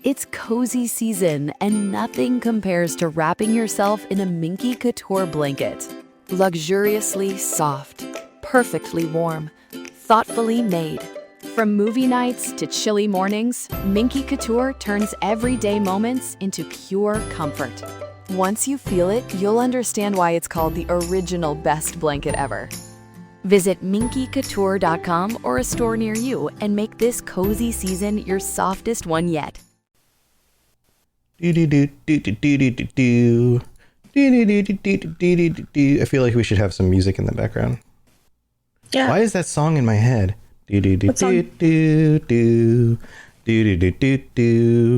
It's cozy season, and nothing compares to wrapping yourself in a Minky Couture blanket. Luxuriously soft, perfectly warm, thoughtfully made. From movie nights to chilly mornings, Minky Couture turns everyday moments into pure comfort. Once you feel it, you'll understand why it's called the original best blanket ever. Visit minkycouture.com or a store near you and make this cozy season your softest one yet. I feel like we should have some music in the background. Yeah. Why is that song in my head? What song?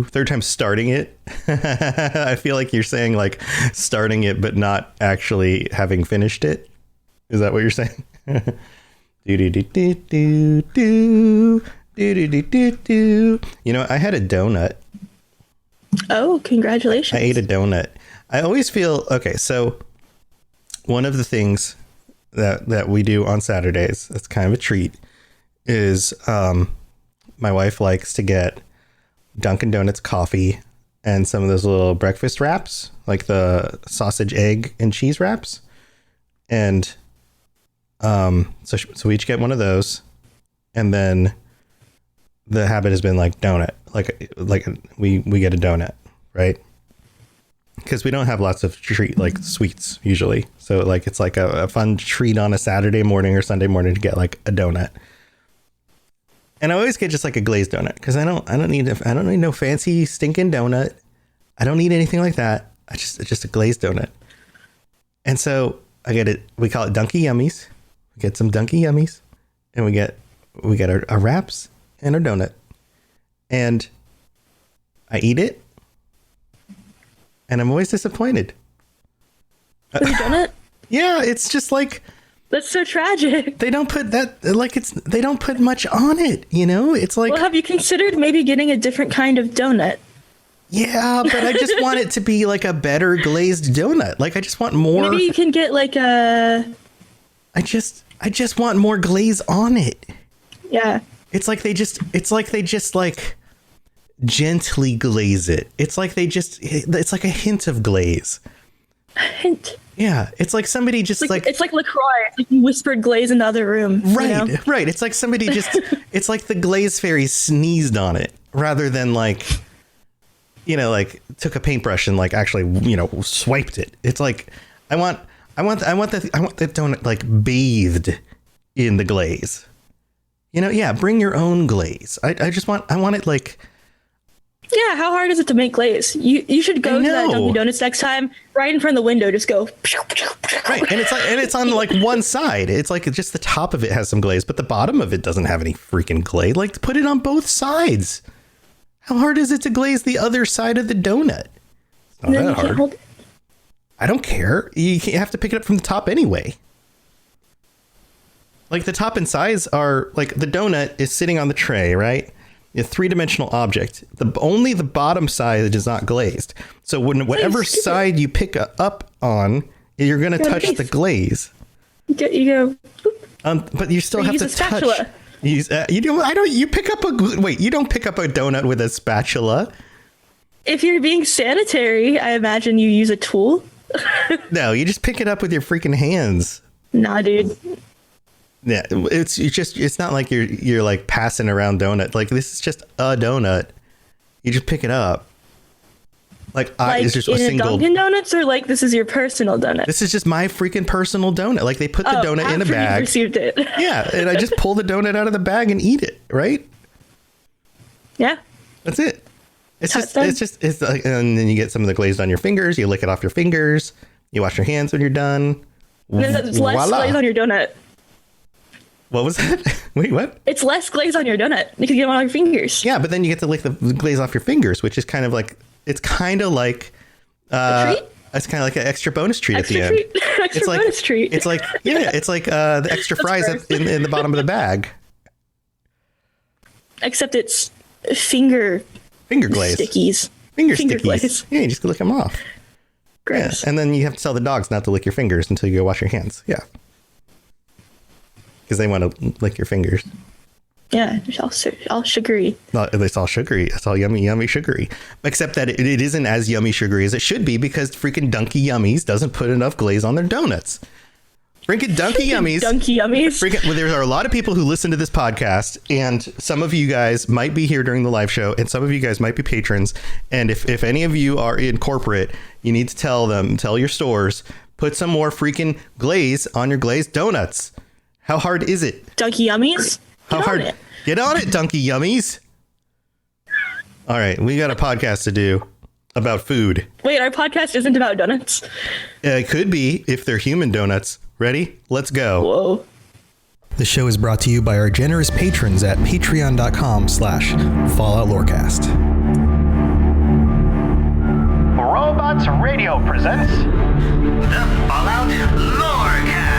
Third time starting it. I feel like you're saying like starting it but not actually having finished it. Is that what you're saying? You know, I had a donut. Oh, congratulations. I ate a donut. I always feel okay. So one of the things that we do on Saturdays, that's kind of a treat, is my wife likes to get Dunkin' Donuts coffee and some of those little breakfast wraps, like the sausage, egg, and cheese wraps. And so we each get one of those, and then the habit has been like donut, like we get a donut, right? Because we don't have lots of sweets usually, so like it's like a fun treat on a Saturday morning or Sunday morning to get like a donut. And I always get just like a glazed donut because I don't need no fancy stinking donut. I don't need anything like that. It's just a glazed donut. And so I get it. We call it Dunky Yummies. We get some Dunky Yummies, and we get our wraps and our donut, and I eat it, and I'm always disappointed. With your donut? Yeah, it's just like that's so tragic. They don't put they don't put much on it, you know? It's like, well, have you considered maybe getting a different kind of donut? Yeah, but I just want it to be like a better glazed donut. Like I just want more. Maybe you can get like a. I just want more glaze on it. Yeah. It's like they just like gently glaze it. It's like it's like a hint of glaze. A hint. Yeah, it's like somebody just it's like LaCroix. It's like you whispered glaze in the other room. Right, you know? Right. It's like somebody just it's like the glaze fairy sneezed on it rather than like, you know, like took a paintbrush and like actually, you know, swiped it. It's like I want the donut like bathed in the glaze. You know, yeah, bring your own glaze. I want it like. Yeah, how hard is it to make glaze? You should go to that Dunkin' Donuts next time, right in front of the window, just go. Right, and it's on like one side. It's like just the top of it has some glaze, but the bottom of it doesn't have any freaking glaze. Like put it on both sides. How hard is it to glaze the other side of the donut? It's not that hard. I don't care. You have to pick it up from the top anyway. Like the top and sides are like the donut is sitting on the tray, right? A three-dimensional object. Only the bottom side is not glazed. So whatever side you pick up on, you're going to touch the glaze. You go. But you still have to touch. You pick up you don't pick up a donut with a spatula. If you're being sanitary, I imagine you use a tool. No, you just pick it up with your freaking hands. Nah, dude. Yeah, it's not like you're like passing around donut. Like this is just a donut. You just pick it up. It's just in a single Dunkin' Donuts, or like this is your personal donut. This is just my freaking personal donut. Like they put the donut in a bag. You received it. Yeah, and I just pull the donut out of the bag and eat it. Right? Yeah. That's it. It's like, and then you get some of the glaze on your fingers. You lick it off your fingers. You wash your hands when you're done. There's less glaze on your donut. What was that? Wait, what? It's less glaze on your donut. You can get it on your fingers. Yeah, but then you get to lick the glaze off your fingers, which is kind of like a treat. It's kind of like an extra bonus treat at the end. Bonus treat. It's like the extra fries in the bottom of the bag. Except it's finger glaze. Stickies. Finger stickies. Glaze. Yeah, you just lick them off. Gross. Yeah, and then you have to tell the dogs not to lick your fingers until you go wash your hands. Yeah. Because they want to lick your fingers. Yeah, it's all sugary. It's all sugary. It's all yummy sugary. Except that it isn't as yummy sugary as it should be because freaking Dunky Yummies doesn't put enough glaze on their donuts. Freaking Dunky Yummies. Dunky Yummies. Well, there are a lot of people who listen to this podcast, and some of you guys might be here during the live show, and some of you guys might be patrons. And if any of you are in corporate, you need to tell your stores, put some more freaking glaze on your glazed donuts. How hard is it? Dunky Yummies? How hard? Get on it, Dunky Yummies. All right, we got a podcast to do about food. Wait, our podcast isn't about donuts? It could be if they're human donuts. Ready? Let's go. Whoa. The show is brought to you by our generous patrons at patreon.com/Fallout Lorecast. Robots Radio presents the Fallout Lorecast.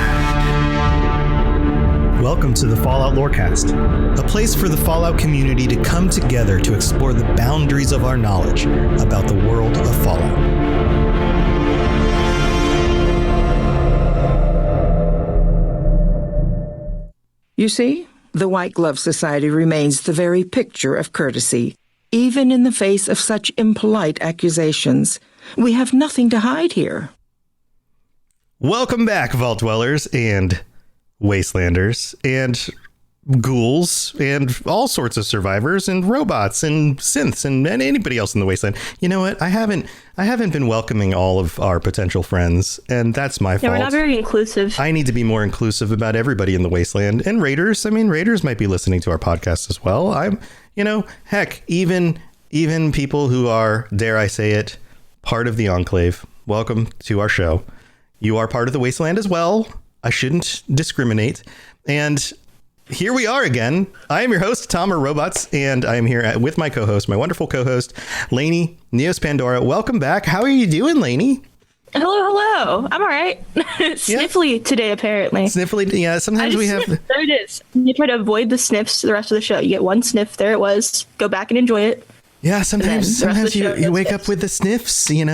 Welcome to the Fallout Lorecast, a place for the Fallout community to come together to explore the boundaries of our knowledge about the world of Fallout. You see, the White Glove Society remains the very picture of courtesy, even in the face of such impolite accusations. We have nothing to hide here. Welcome back, Vault Dwellers and Wastelanders and ghouls and all sorts of survivors and robots and synths and anybody else in the Wasteland. You know what? I haven't been welcoming all of our potential friends, and that's my fault. Yeah, we're not very inclusive. I need to be more inclusive about everybody in the Wasteland and Raiders. I mean, Raiders might be listening to our podcast as well. Heck, even people who are, dare I say it, part of the Enclave. Welcome to our show. You are part of the Wasteland as well. I shouldn't discriminate. And here we are again. I am your host, Tom or Robots, and I am here with my co-host, my wonderful co-host, Lainey Neos Pandora. Welcome back. How are you doing, Lainey? Hello. I'm all right. Sniffly today, apparently. Sniffly, yeah. Sometimes we have. There it is. You try to avoid the sniffs the rest of the show. You get one sniff. There it was. Go back and enjoy it. Yeah, sometimes you wake up with the sniffs, and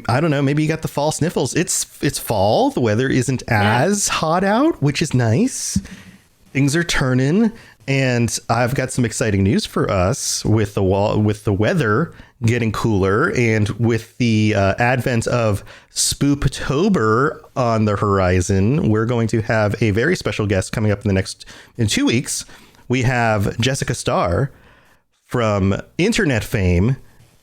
I don't know, maybe you got the fall sniffles. It's fall. The weather isn't as hot out, which is nice. Things are turning, and I've got some exciting news for us with the weather getting cooler and with the advent of Spooptober on the horizon. We're going to have a very special guest coming up in 2 weeks. We have Jessica Starr from internet fame.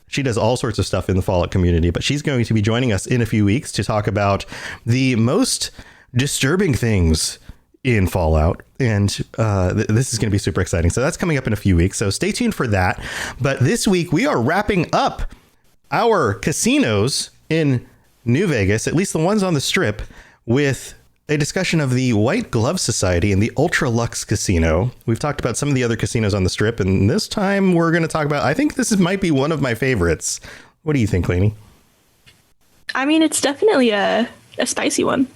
She does all sorts of stuff in the Fallout community, but she's going to be joining us in a few weeks to talk about the most disturbing things in Fallout. And this is going to be super exciting. So that's coming up in a few weeks. So stay tuned for that. But this week we are wrapping up our casinos in New Vegas, at least the ones on the Strip, with a discussion of the White Glove Society and the Ultra Luxe Casino. We've talked about some of the other casinos on the Strip, and this time we're going to talk about, I think this might be one of my favorites. What do you think, Lainey? I mean, it's definitely a spicy one.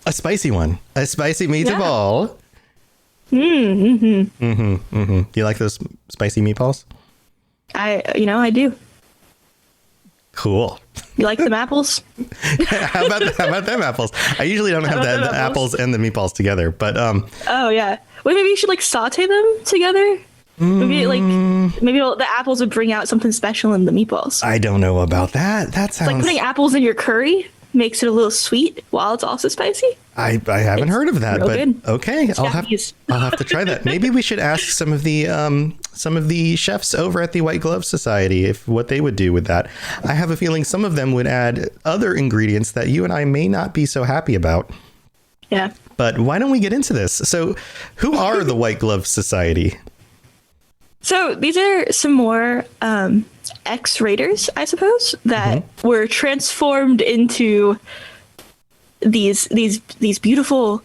A spicy one. A spicy meatball. Do you like those spicy meatballs? I do. Cool. You like them apples? How about them apples? I usually don't have the apples and the meatballs together, but Oh yeah. Wait, maybe you should saute them together. Maybe the apples would bring out something special in the meatballs. I don't know about that. That sounds like putting apples in your curry makes it a little sweet while it's also spicy. I haven't heard of that, but good. Okay, I'll have to try that. Maybe we should ask some of the chefs over at the White Glove Society if what they would do with that. I have a feeling some of them would add other ingredients that you and I may not be so happy about. Yeah. But why don't we get into this? So, who are the White Glove Society? So these are some more ex-raiders, I suppose, that were transformed into these beautiful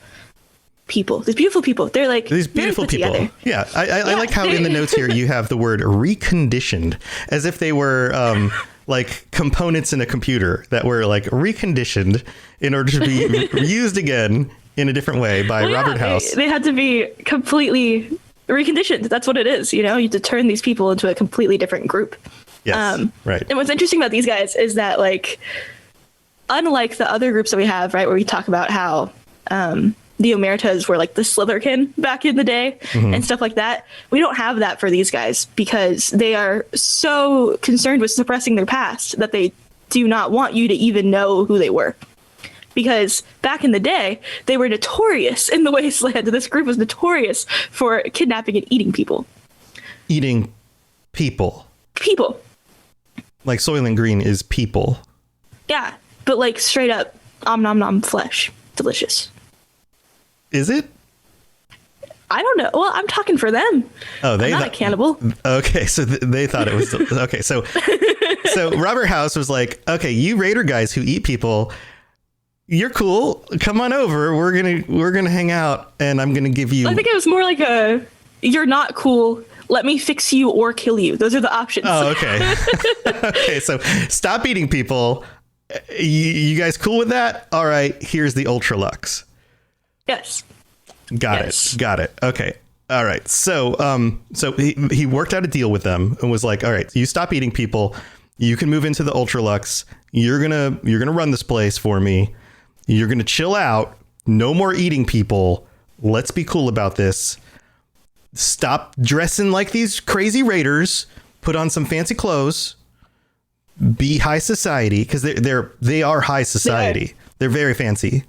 people. These beautiful people. They're like these beautiful people. Together. Yeah, I like how in the notes here you have the word reconditioned, as if they were like components in a computer that were like reconditioned in order to be used again in a different way by Robert House. They had to be completely reconditioned. That's what it is. You have to turn these people into a completely different group. Yes, right. And what's interesting about these guys is that, unlike the other groups that we have, right, where we talk about how the Omertas were like the Slitherkin back in the day and stuff like that. We don't have that for these guys because they are so concerned with suppressing their past that they do not want you to even know who they were. Because back in the day, they were notorious in the wasteland. This group was notorious for kidnapping and eating people. Eating people. People. Like Soylent Green is people. Yeah, but like straight up om nom nom flesh. Delicious. Is it? I don't know. Well, I'm talking for them. Oh, I'm not a cannibal. Okay, so they thought it was okay. So Robert House was like, okay, you Raider guys who eat people, you're cool. Come on over. We're gonna hang out, and I'm gonna give you. I think it was more like you're not cool. Let me fix you or kill you. Those are the options. Oh, okay. Okay, so stop eating people. You guys cool with that? All right. Here's the Ultra Luxe. Yes. Got it. Okay. All right. So he worked out a deal with them and was like, all right, you stop eating people. You can move into the Ultra Luxe. You're gonna run this place for me. You're gonna chill out. No more eating people. Let's be cool about this. Stop dressing like these crazy raiders. Put on some fancy clothes. Be high society, because they are high society. They're very fancy.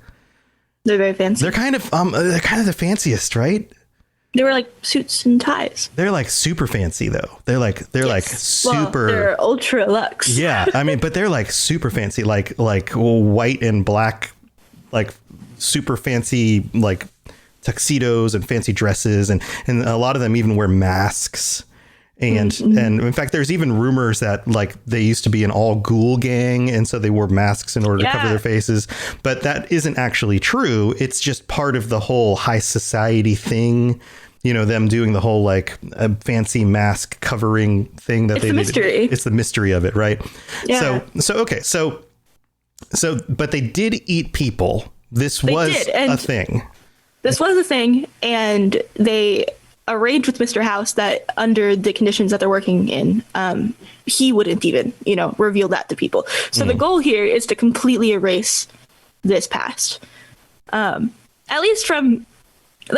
They're very fancy. They're kind of the fanciest, right? They were like suits and ties. They're like super fancy though. They're like super. Well, they're Ultra Luxe. Yeah, I mean, but they're like super fancy, like white and black, like super fancy, like tuxedos and fancy dresses, and a lot of them even wear masks. And in fact, there's even rumors that like they used to be an all ghoul gang, and so they wore masks in order to cover their faces. But that isn't actually true. It's just part of the whole high society thing. You know, them doing the whole like fancy mask covering thing that it's the mystery. It's the mystery of it, right? Yeah. So but they did eat people. This was a thing. This was a thing, and they arranged with Mr. House that under the conditions that they're working in, he wouldn't even, reveal that to people. So the goal here is to completely erase this past. At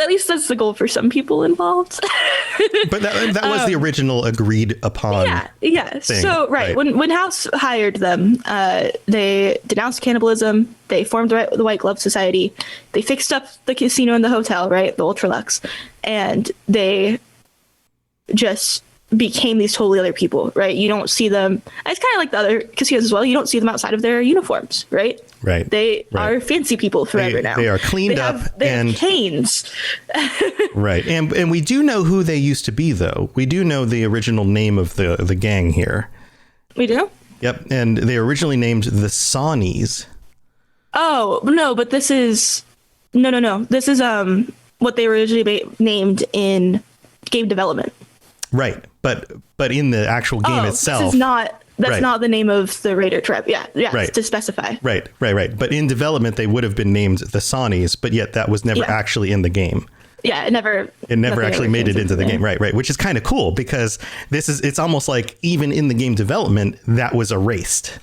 least that's the goal for some people involved. But that was the original agreed upon. Yeah. Thing, so when House hired them, they denounced cannibalism. They formed the White Glove Society. They fixed up the casino and the hotel, right, the Ultra Luxe, and they just became these totally other people, right? You don't see them. It's kind of like the other casinos as well. You don't see them outside of their uniforms, right? Right. They are fancy people forever now. They are cleaned up and canes. Right. And we do know who they used to be, though. We do know the original name of the gang here. We do? Yep. And they were originally named the Sawneys. Oh, no, but this is no. This is what they were originally named in game development. Right. But in the actual game itself. This is not not the name of the Raider tribe. Yeah, right. To specify. Right. But in development they would have been named the Sawneys, but yet that was never actually in the game. Yeah, it never actually made it into the game. Right, which is kind of cool because it's almost like even in the game development that was erased.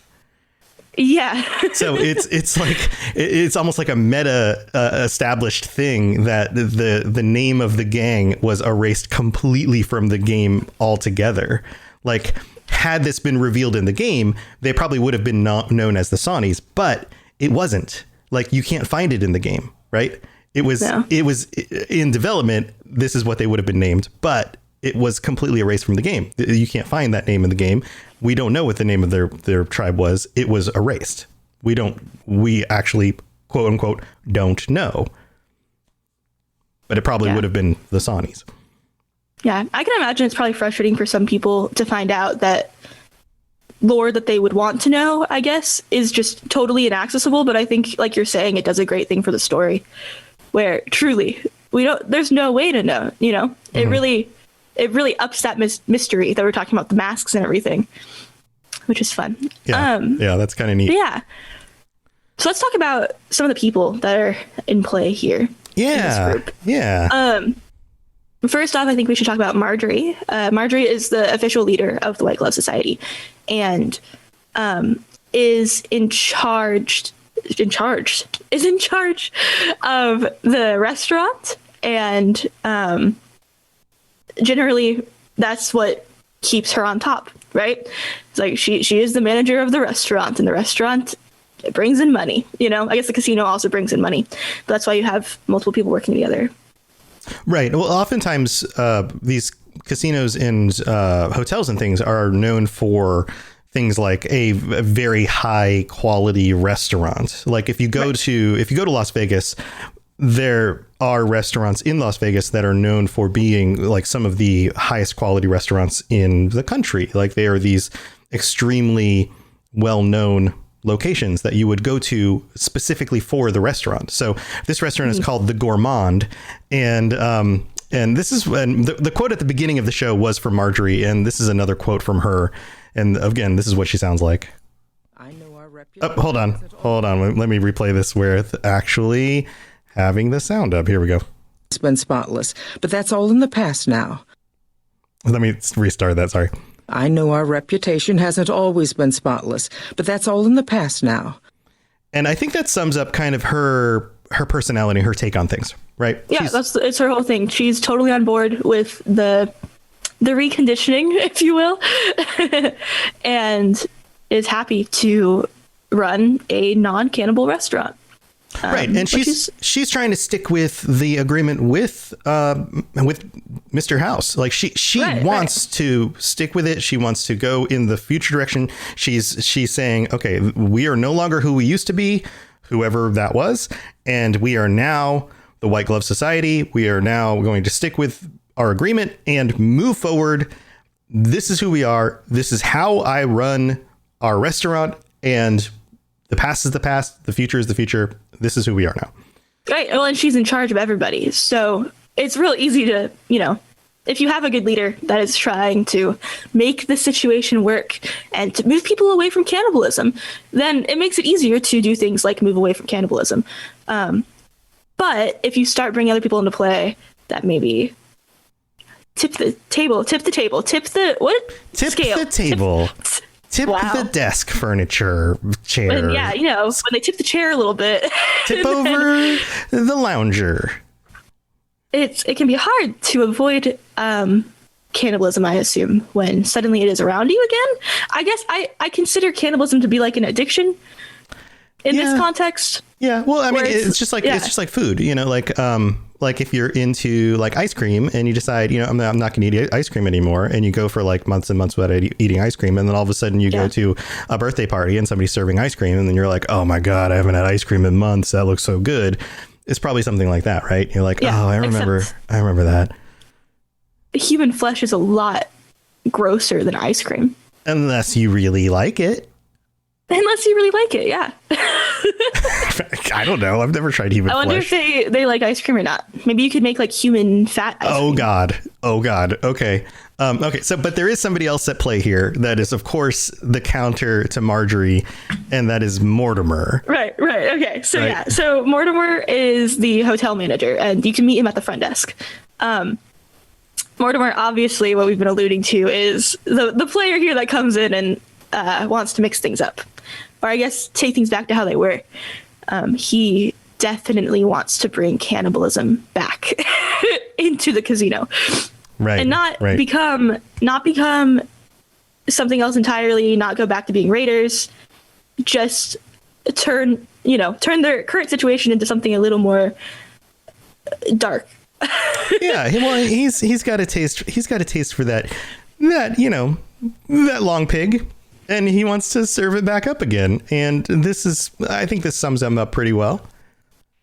Yeah. So it's almost like a meta established thing that the name of the gang was erased completely from the game altogether. Like had this been revealed in the game, they probably would have been known as the Sawneys, but it wasn't. Like you can't find it in the game, right? It was in development. This is what they would have been named, but it was completely erased from the game. You can't find that name in the game. We don't know what the name of their tribe was. It was erased. We actually, quote unquote, don't know. But it probably would have been the Sawneys. Yeah, I can imagine it's probably frustrating for some people to find out that lore that they would want to know, I guess, is just totally inaccessible. But I think, like you're saying, it does a great thing for the story where truly there's no way to know, Mm-hmm. It really ups that mystery that we're talking about, the masks and everything, which is fun. Yeah, that's kind of neat. Yeah. So let's talk about some of the people that are in play here. Yeah. In this group. Yeah. First off, I think we should talk about Marjorie. Marjorie is the official leader of the White Glove Society and is in charge is in charge of the restaurant, and generally that's what keeps her on top, right? It's like she is the manager of the restaurant, and the restaurant, it brings in money. You know, I guess the casino also brings in money, but that's why you have multiple people working together. Right. Well, oftentimes these casinos and hotels and things are known for things like a very high quality restaurant. Like if you go to Las Vegas, there are restaurants in Las Vegas that are known for being like some of the highest quality restaurants in the country. Like they are these extremely well-known locations that you would go to specifically for the restaurant. So this restaurant is called The Gourmand, and this is when the quote at the beginning of the show was from Marjorie, and this is another quote from her. And again, this is what she sounds like. I know our reputation. Hold on. Let me replay this with actually having the sound up. Here we go. It's been spotless, but that's all in the past now. Let me restart that. Sorry. I know our reputation hasn't always been spotless, but that's all in the past now. And I think that sums up kind of her personality, her take on things, right? Yeah, it's her whole thing. She's totally on board with the reconditioning, if you will, and is happy to run a non-cannibal restaurant. Right, and she's trying to stick with the agreement with Mr. House. Like she wants to stick with it. She wants to go in the future direction. She's saying, okay, we are no longer who we used to be, whoever that was, and we are now the White Glove Society. We are now going to stick with our agreement and move forward. This is who we are. This is how I run our restaurant, and the past is the past. The future is the future. This is who we are now. Right. Well, and she's in charge of everybody. So it's real easy to, if you have a good leader that is trying to make the situation work and to move people away from cannibalism, then it makes it easier to do things like move away from cannibalism. But if you start bringing other people into play that maybe tip the table, tip the desk furniture chair. And when they tip the chair a little bit, tip over the lounger. It can be hard to avoid cannibalism, I assume, when suddenly it is around you again. I guess I consider cannibalism to be like an addiction in this context. Yeah, well, I mean, it's just like food, like if you're into like ice cream and you decide, I'm not going to eat ice cream anymore, and you go for like months and months without eating ice cream, and then all of a sudden you go to a birthday party and somebody's serving ice cream, and then you're like, oh my God, I haven't had ice cream in months. That looks so good. It's probably something like that, right? You're like, I remember that. Human flesh is a lot grosser than ice cream. Unless you really like it. Yeah. I don't know. I've never tried human flesh. I wonder if they like ice cream or not. Maybe you could make like human fat ice cream. Oh God. Okay. So, but there is somebody else at play here that is, of course, the counter to Marjorie, and that is Mortimer. Right. Okay. So so Mortimer is the hotel manager, and you can meet him at the front desk. Mortimer, obviously, what we've been alluding to is the player here that comes in and wants to mix things up, or I guess take things back to how they were. He definitely wants to bring cannibalism back into the casino, right? And not become something else entirely. Not go back to being raiders. Just turn their current situation into something a little more dark. Yeah, well, he's got a taste. He's got a taste for that long pig. And he wants to serve it back up again. And I think this sums him up pretty well.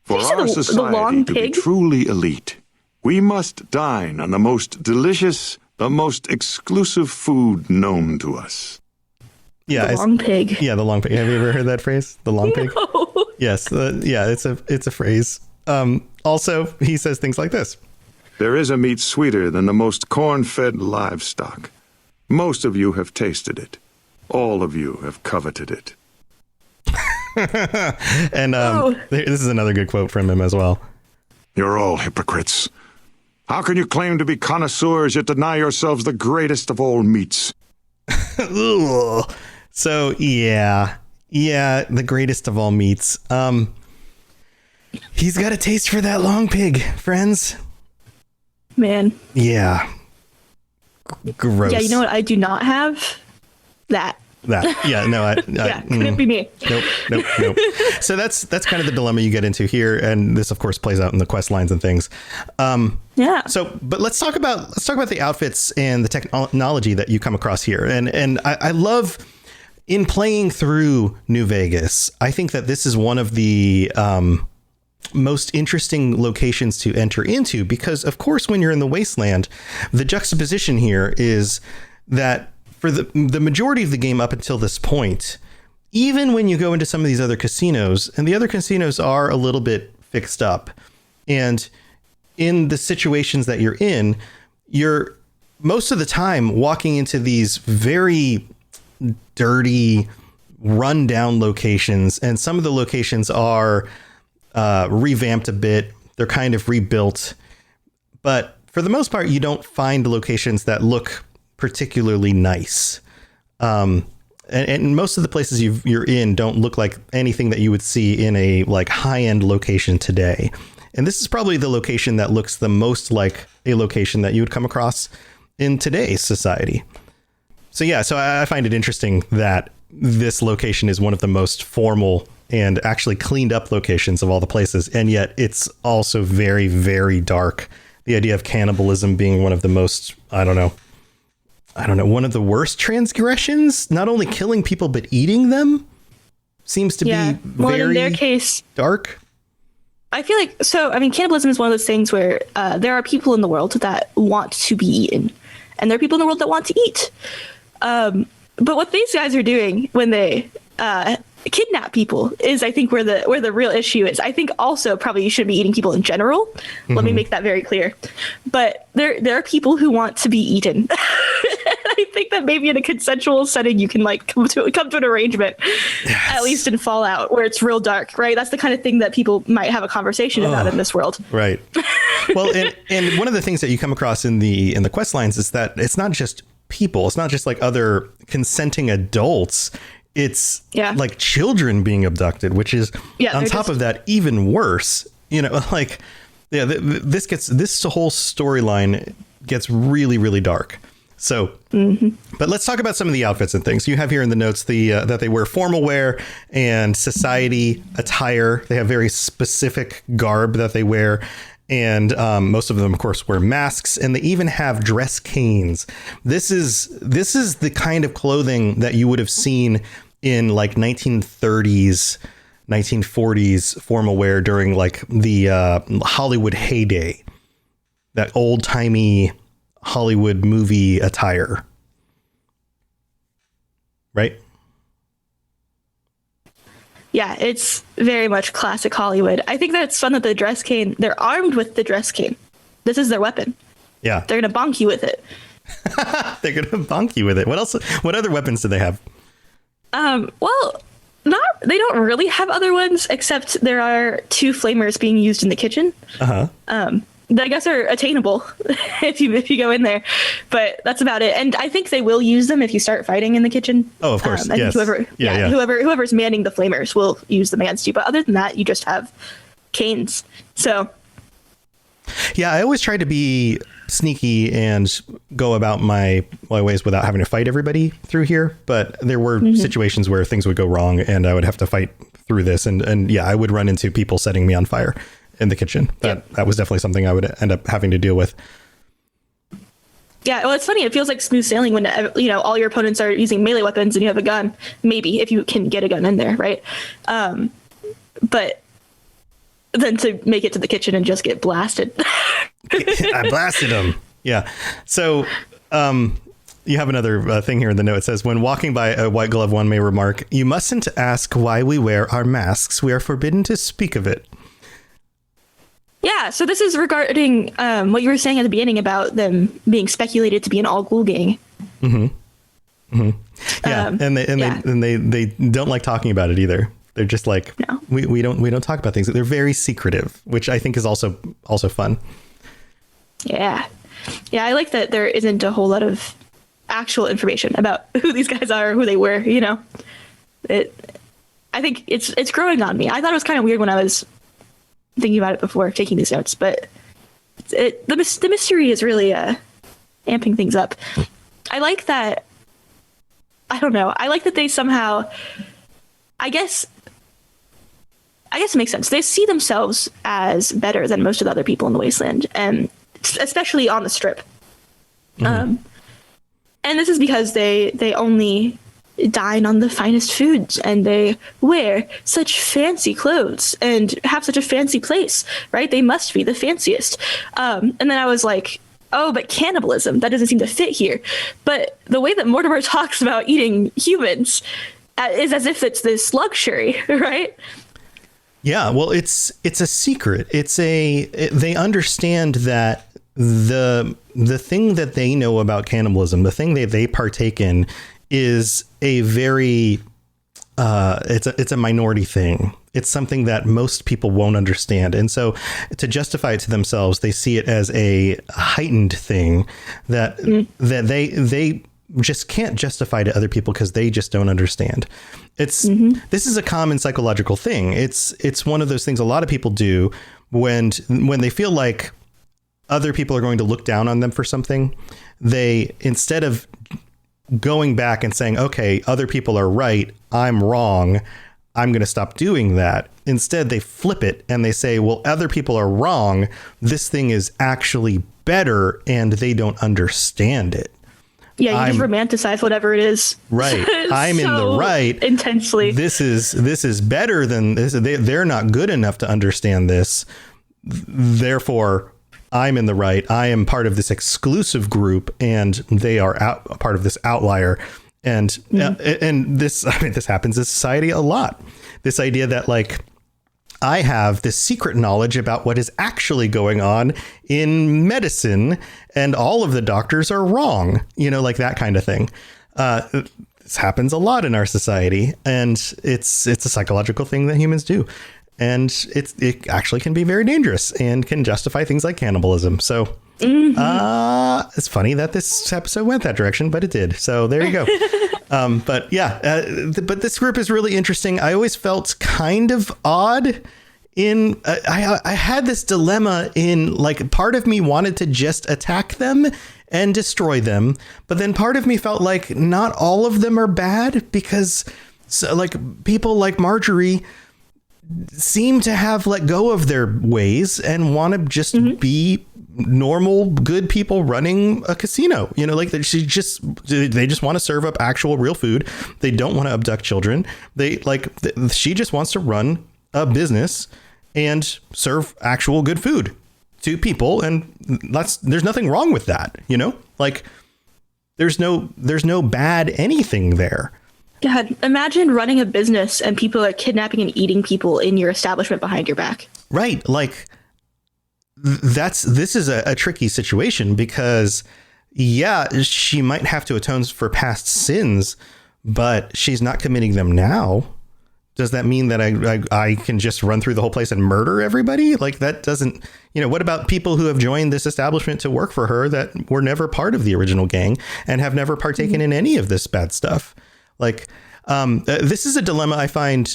For our society to be truly elite, we must dine on the most delicious, the most exclusive food known to us. Yeah, the long pig. Yeah, the long pig. Have you ever heard that phrase? The long pig? No. Yes. It's a phrase. Also, he says things like this. There is a meat sweeter than the most corn-fed livestock. Most of you have tasted it. All of you have coveted it. And this is another good quote from him as well. You're all hypocrites. How can you claim to be connoisseurs yet deny yourselves the greatest of all meats? So, yeah, the greatest of all meats. He's got a taste for that long pig, friends. Man. Yeah. Gross. Yeah, you know what? I do not have that. Yeah, no, Couldn't be me. Nope. So that's kind of the dilemma you get into here, and this, of course, plays out in the quest lines and things. Yeah. So, but let's talk about the outfits and the technology that you come across here, and I love in playing through New Vegas. I think that this is one of the most interesting locations to enter into because, of course, when you're in the wasteland, the juxtaposition here is that for the majority of the game up until this point, even when you go into some of these other casinos, and the other casinos are a little bit fixed up, and in the situations that you're in, you're most of the time walking into these very dirty, rundown locations, and some of the locations are revamped a bit. They're kind of rebuilt, but for the most part, you don't find locations that look particularly nice. And most of the places you're in don't look like anything that you would see in a like high-end location today. And this is probably the location that looks the most like a location that you would come across in today's society. So yeah, so I find it interesting that this location is one of the most formal and actually cleaned up locations of all the places. And yet it's also very, very dark. The idea of cannibalism being one of the most, I don't know, one of the worst transgressions, not only killing people, but eating them seems to be very in their case, dark. I feel like, cannibalism is one of those things where there are people in the world that want to be eaten, and there are people in the world that want to eat. But what these guys are doing when they kidnap people is, I think, where the real issue is. I think also probably you shouldn't be eating people in general. Mm-hmm. Let me make that very clear. But there are people who want to be eaten. I think that maybe in a consensual setting you can like come to an arrangement, yes. At least in Fallout, where it's real dark, right? That's the kind of thing that people might have a conversation about in this world. Right. Well, and one of the things that you come across in the quest lines is that it's not just people. It's not just like other consenting adults. It's like children being abducted, which is on top of that even worse. You know, like, yeah, this whole storyline gets really, really dark. So, but let's talk about some of the outfits and things you have here in the notes. That they wear formal wear and society attire. They have very specific garb that they wear. And most of them, of course, wear masks, and they even have dress canes. This is the kind of clothing that you would have seen in like 1930s, 1940s formal wear during like the Hollywood heyday, that old timey Hollywood movie attire. Right? Yeah, it's very much classic Hollywood. I think that it's fun that the dress cane, they're armed with the dress cane. This is their weapon. Yeah. They're going to bonk you with it. They're going to bonk you with it. What else? What other weapons do they have? Well, they don't really have other ones, except there are 2 flamers being used in the kitchen. That I guess are attainable if you go in there, but that's about it. And I think they will use them if you start fighting in the kitchen. Oh, of course. I think whoever's manning the flamers will use the mans too. But other than that, you just have canes. So. Yeah, I always try to be sneaky and go about my ways without having to fight everybody through here. But there were situations where things would go wrong and I would have to fight through this. And yeah, I would run into people setting me on fire in the kitchen. That was definitely something I would end up having to deal with. Yeah, well, it's funny. It feels like smooth sailing when, all your opponents are using melee weapons and you have a gun. Maybe, if you can get a gun in there, right? But then to make it to the kitchen and just get blasted. I blasted him. Yeah. So you have another thing here in the note. It says, when walking by a white glove, one may remark, "You mustn't ask why we wear our masks. We are forbidden to speak of it." Yeah, so this is regarding what you were saying at the beginning about them being speculated to be an all-ghoul gang. Yeah, and they don't like talking about it either. They're just like, no. we don't talk about things. They're very secretive, which I think is also fun. Yeah, I like that there isn't a whole lot of actual information about who these guys are, who they were. I think it's growing on me. I thought it was kind of weird when I was thinking about it before taking these notes, but the mystery is really amping things up. I like that. I don't know. I like that they somehow, I guess it makes sense. They see themselves as better than most of the other people in the wasteland, and especially on the strip. And this is because they only dine on the finest foods, and they wear such fancy clothes and have such a fancy place, right? They must be the fanciest. And then I was like, oh, but cannibalism, that doesn't seem to fit here. But the way that Mortimer talks about eating humans is as if it's this luxury, right? Yeah, well, it's a secret. They understand that the thing that they know about cannibalism, the thing that they partake in, is a very it's a minority thing. It's something that most people won't understand. And so to justify it to themselves, they see it as a heightened thing that they just can't justify to other people because they just don't understand. This is a common psychological thing. It's one of those things a lot of people do when they feel like other people are going to look down on them for something. They, instead of going back and saying, okay, other people are right, I'm wrong, I'm going to stop doing that. Instead, they flip it and they say, well, other people are wrong. This thing is actually better and they don't understand it. Yeah, you just romanticize whatever it is. Right. I'm so in the right. Intensely. This is better than this. They're not good enough to understand this. Therefore, I'm in the right. I am part of this exclusive group and they are part of this outlier. And this happens in society a lot. This idea that like I have this secret knowledge about what is actually going on in medicine and all of the doctors are wrong, like that kind of thing. This happens a lot in our society, and it's a psychological thing that humans do. And it actually can be very dangerous and can justify things like cannibalism. So it's funny that this episode went that direction, but it did. So there you go. But this group is really interesting. I always felt kind of odd I had this dilemma in like part of me wanted to just attack them and destroy them. But then part of me felt like not all of them are bad because like people like Marjorie seem to have let go of their ways and want to just be normal, good people running a casino. Like they just want to serve up actual real food. They don't want to abduct children. She just wants to run a business and serve actual good food to people. And there's nothing wrong with that. Like there's no bad anything there. God, imagine running a business and people are kidnapping and eating people in your establishment behind your back. Right. Like this is a tricky situation because she might have to atone for past sins, but she's not committing them now. Does that mean that I can just run through the whole place and murder everybody? Like that doesn't, what about people who have joined this establishment to work for her that were never part of the original gang and have never partaken in any of this bad stuff? Like, this is a dilemma I find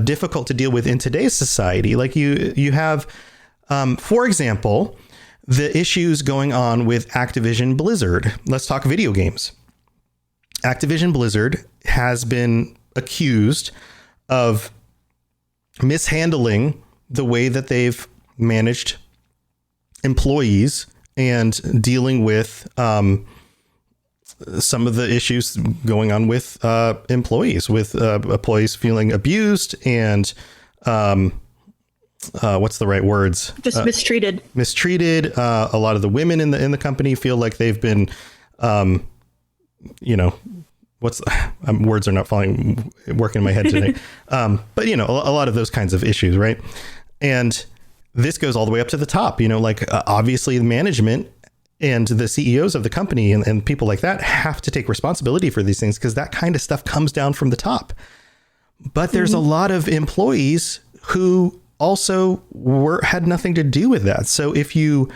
difficult to deal with in today's society. Like you have, for example, the issues going on with Activision Blizzard. Let's talk video games. Activision Blizzard has been accused of mishandling the way that they've managed employees and dealing with some of the issues going on with employees feeling abused and what's the right words? Just mistreated. A lot of the women in the company feel like they've been, words are not working in my head today. But a lot of those kinds of issues. Right. And this goes all the way up to the top, obviously the management and the CEOs of the company and people like that have to take responsibility for these things because that kind of stuff comes down from the top. But there's a lot of employees who also had nothing to do with that. So if you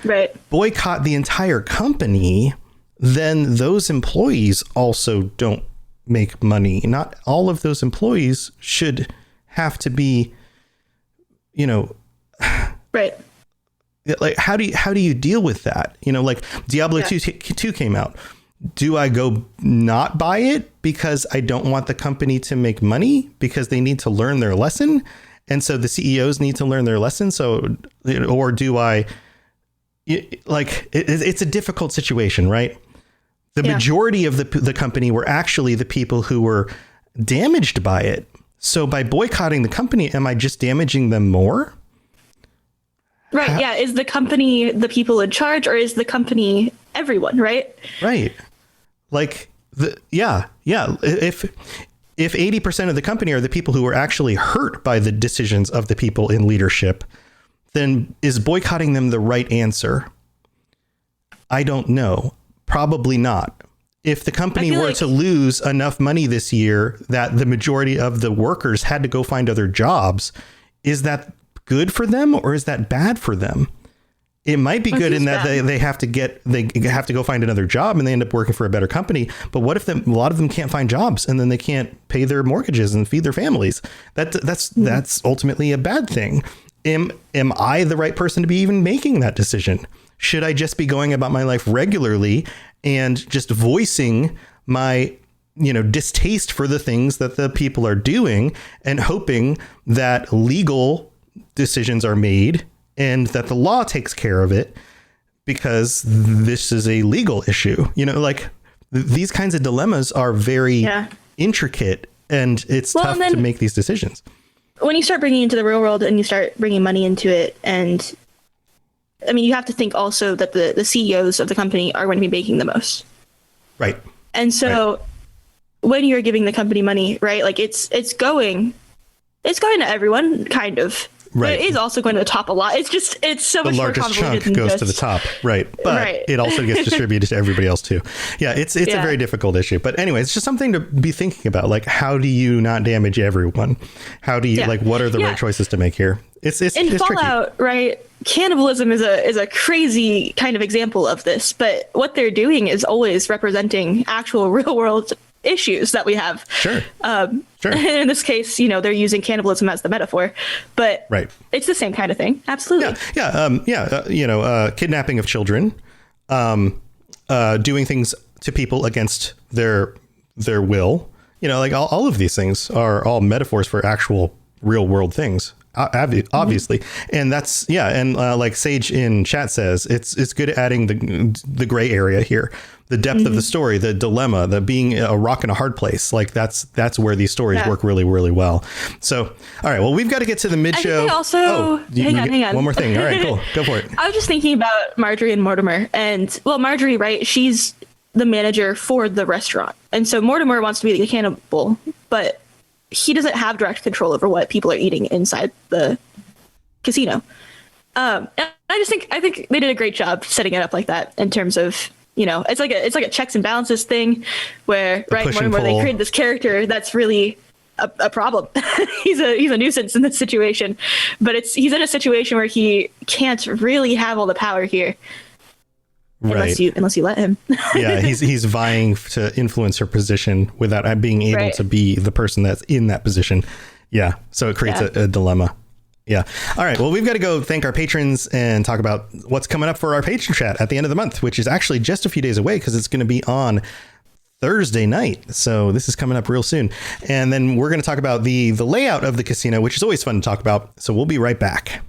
boycott the entire company, then those employees also don't make money. Not all of those employees should have to be, Right. Like, how do you deal with that? You know, like Diablo 2 came out. Do I go not buy it because I don't want the company to make money because they need to learn their lesson? And so the CEOs need to learn their lesson. So, or do I, like, it's a difficult situation, right? The majority of the company were actually the people who were damaged by it. So by boycotting the company, am I just damaging them more? Right. Yeah. Is the company the people in charge, or is the company everyone? Right. Right. Like If 80% of the company are the people who are actually hurt by the decisions of the people in leadership, then is boycotting them the right answer? I don't know. Probably not. If the company were to lose enough money this year that the majority of the workers had to go find other jobs, is that good for them or is that bad for them? It might be good in that they have to go find another job and they end up working for a better company. But what if a lot of them can't find jobs and then they can't pay their mortgages and feed their families? That's ultimately a bad thing. Am I the right person to be even making that decision? Should I just be going about my life regularly and just voicing my, distaste for the things that the people are doing and hoping that legal decisions are made and that the law takes care of it because this is a legal issue? Like these kinds of dilemmas are very intricate, and it's tough to make these decisions. When you start bringing it into the real world and you start bringing money into it, and I mean, you have to think also that the CEOs of the company are going to be making the most. Right. And so when you're giving the company money, right, like it's going to everyone, kind of. Right. But it is also going to the top a lot. It's so much more complicated. The largest chunk goes to the top. Right. But it also gets distributed to everybody else too. Yeah. It's a very difficult issue. But anyway, it's just something to be thinking about. Like, how do you not damage everyone? How do you what are the right choices to make here? It's Fallout, tricky. Right? Cannibalism is a crazy kind of example of this. But what they're doing is always representing actual real world issues that we have. Sure. In this case, they're using cannibalism as the metaphor, but it's the same kind of thing. Absolutely. Kidnapping of children, doing things to people against their will, like all of these things are all metaphors for actual real world things. Obviously. And that's, like Sage in chat says, it's good at adding the gray area here, the depth of the story, the dilemma, the being a rock in a hard place. Like that's where these stories work really, really well. So, all right, well, we've got to get to the mid show. Hang on. One more thing. All right, cool. Go for it. I was just thinking about Marjorie and Mortimer, and Marjorie, right? She's the manager for the restaurant. And so Mortimer wants to be the cannibal, but he doesn't have direct control over what people are eating inside the casino. And I think they did a great job setting it up like that in terms of, it's like a checks and balances thing where Mortimer, they created this character that's really a problem. he's a nuisance in this situation, but he's in a situation where he can't really have all the power here. Unless you let him. Yeah, he's vying to influence her position without being able to be the person that's in that position. Yeah, so it creates a dilemma. Yeah. All right. Well, we've got to go thank our patrons and talk about what's coming up for our patron chat at the end of the month, which is actually just a few days away because it's going to be on Thursday night. So this is coming up real soon. And then we're going to talk about the layout of the casino, which is always fun to talk about. So we'll be right back.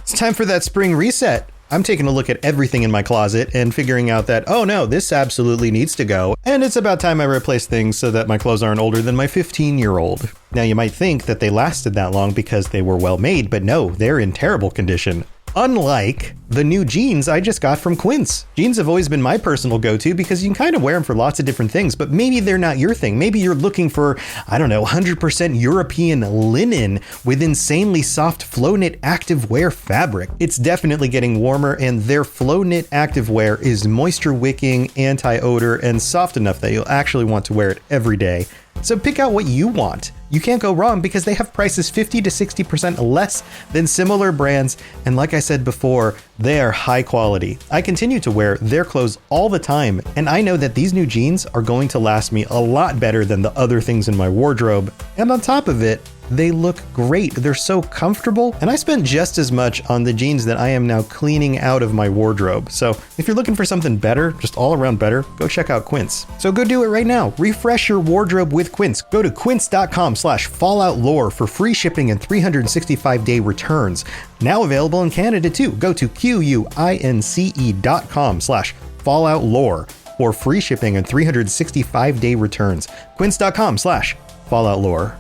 It's time for that spring reset. I'm taking a look at everything in my closet and figuring out that, oh no, this absolutely needs to go. And it's about time I replace things so that my clothes aren't older than my 15-year-old. Now you might think that they lasted that long because they were well made, but no, they're in terrible condition. Unlike the new jeans I just got from Quince. Jeans have always been my personal go-to because you can kind of wear them for lots of different things, but maybe they're not your thing. Maybe you're looking for, 100% European linen with insanely soft flow knit activewear fabric. It's definitely getting warmer, and their flow knit activewear is moisture wicking, anti-odor, and soft enough that you'll actually want to wear it every day. So pick out what you want. You can't go wrong because they have prices 50 to 60% less than similar brands. And like I said before, they are high quality. I continue to wear their clothes all the time, and I know that these new jeans are going to last me a lot better than the other things in my wardrobe. And on top of it, They look great. They're so comfortable. And I spent just as much on the jeans that I am now cleaning out of my wardrobe. So if you're looking for something better, just all around better, go check out Quince. So go do it right now. Refresh your wardrobe with Quince. Go to quince.com/falloutlore for free shipping and 365-day returns. Now available in Canada too. Go to quince.com/falloutlore for free shipping and 365-day returns. Quince.com/falloutlore.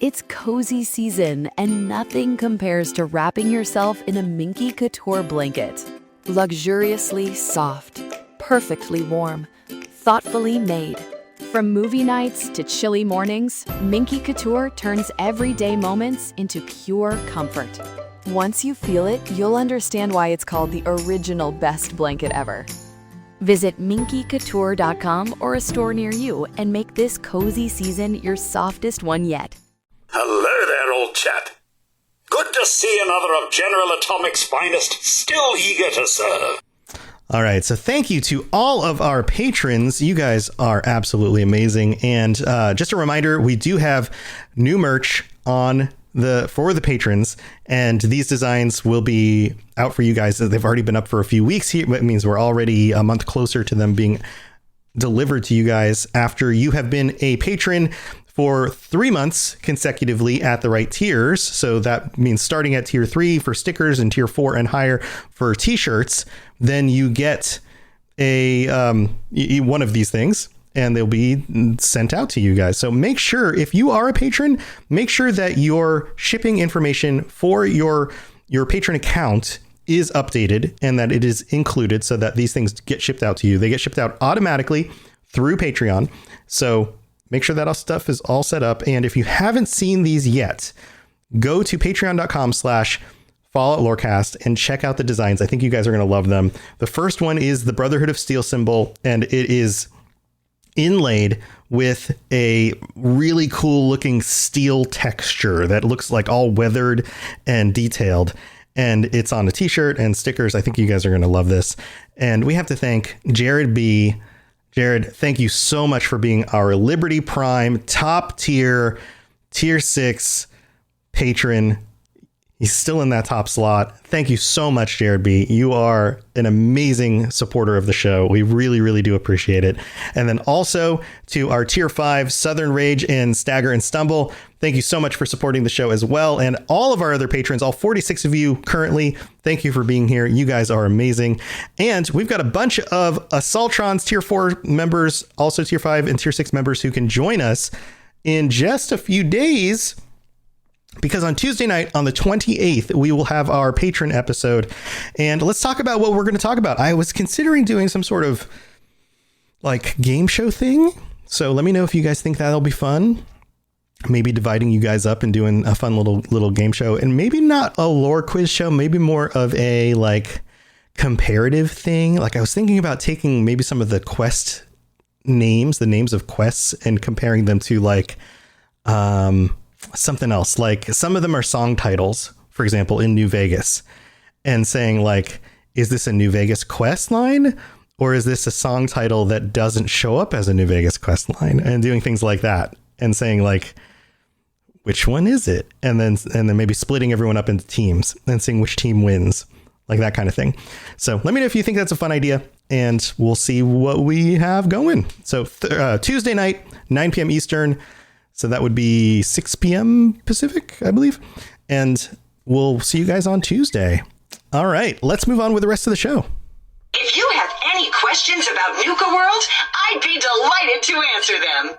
It's cozy season, and nothing compares to wrapping yourself in a Minky Couture blanket. Luxuriously soft, perfectly warm, thoughtfully made. From movie nights to chilly mornings, Minky Couture turns everyday moments into pure comfort. Once you feel it, you'll understand why it's called the original best blanket ever. Visit minkycouture.com or a store near you and make this cozy season your softest one yet. Hello there, old chap. Good to see another of General Atomic's finest, still eager to serve. All right, so thank you to all of our patrons. You guys are absolutely amazing. And just a reminder, we do have new merch for the patrons, and these designs will be out for you guys. They've already been up for a few weeks here. It means we're already a month closer to them being delivered to you guys after you have been a patron for 3 months consecutively at the right tiers. So that means starting at tier 3 for stickers and tier 4 and higher for t-shirts, then you get a one of these things, and they'll be sent out to you guys. So make sure, if you are a patron, make sure that your shipping information for your patron account is updated and that it is included so that these things get shipped out to you. They get shipped out automatically through Patreon. So make sure that all stuff is all set up. And if you haven't seen these yet, go to patreon.com/Fallout Lorecast and check out the designs. I think you guys are going to love them. The first one is the Brotherhood of Steel symbol, and it is inlaid with a really cool looking steel texture that looks like all weathered and detailed. And it's on a t-shirt and stickers. I think you guys are going to love this. And we have to thank Jared B. Jared, thank you so much for being our Liberty Prime top tier 6 patron. He's still in that top slot. Thank you so much, Jared B. You are an amazing supporter of the show. We really, really do appreciate it. And then also to our tier 5 Southern Rage and Stagger and Stumble. Thank you so much for supporting the show as well. And all of our other patrons, all 46 of you currently, thank you for being here. You guys are amazing. And we've got a bunch of Assaultron's tier 4 members, also tier 5 and tier 6 members who can join us in just a few days. Because on Tuesday night, on the 28th, we will have our patron episode. And let's talk about what we're going to talk about. I was considering doing some sort of like game show thing. So let me know if you guys think that'll be fun. Maybe dividing you guys up and doing a fun little game show. And maybe not a lore quiz show, maybe more of a like comparative thing. Like I was thinking about taking maybe some of the quest names, the names of quests, and comparing them to like something else. Like some of them are song titles, for example, in New Vegas, and saying like, is this a New Vegas quest line, or is this a song title that doesn't show up as a New Vegas quest line, and doing things like that and saying like, which one is it? And then maybe splitting everyone up into teams and seeing which team wins, like that kind of thing. So let me know if you think that's a fun idea, and we'll see what we have going. So Tuesday night, 9 p.m. Eastern. So that would be 6 p.m. Pacific, I believe. And we'll see you guys on Tuesday. All right, let's move on with the rest of the show. If you have any questions about Nuka World, I'd be delighted to answer them.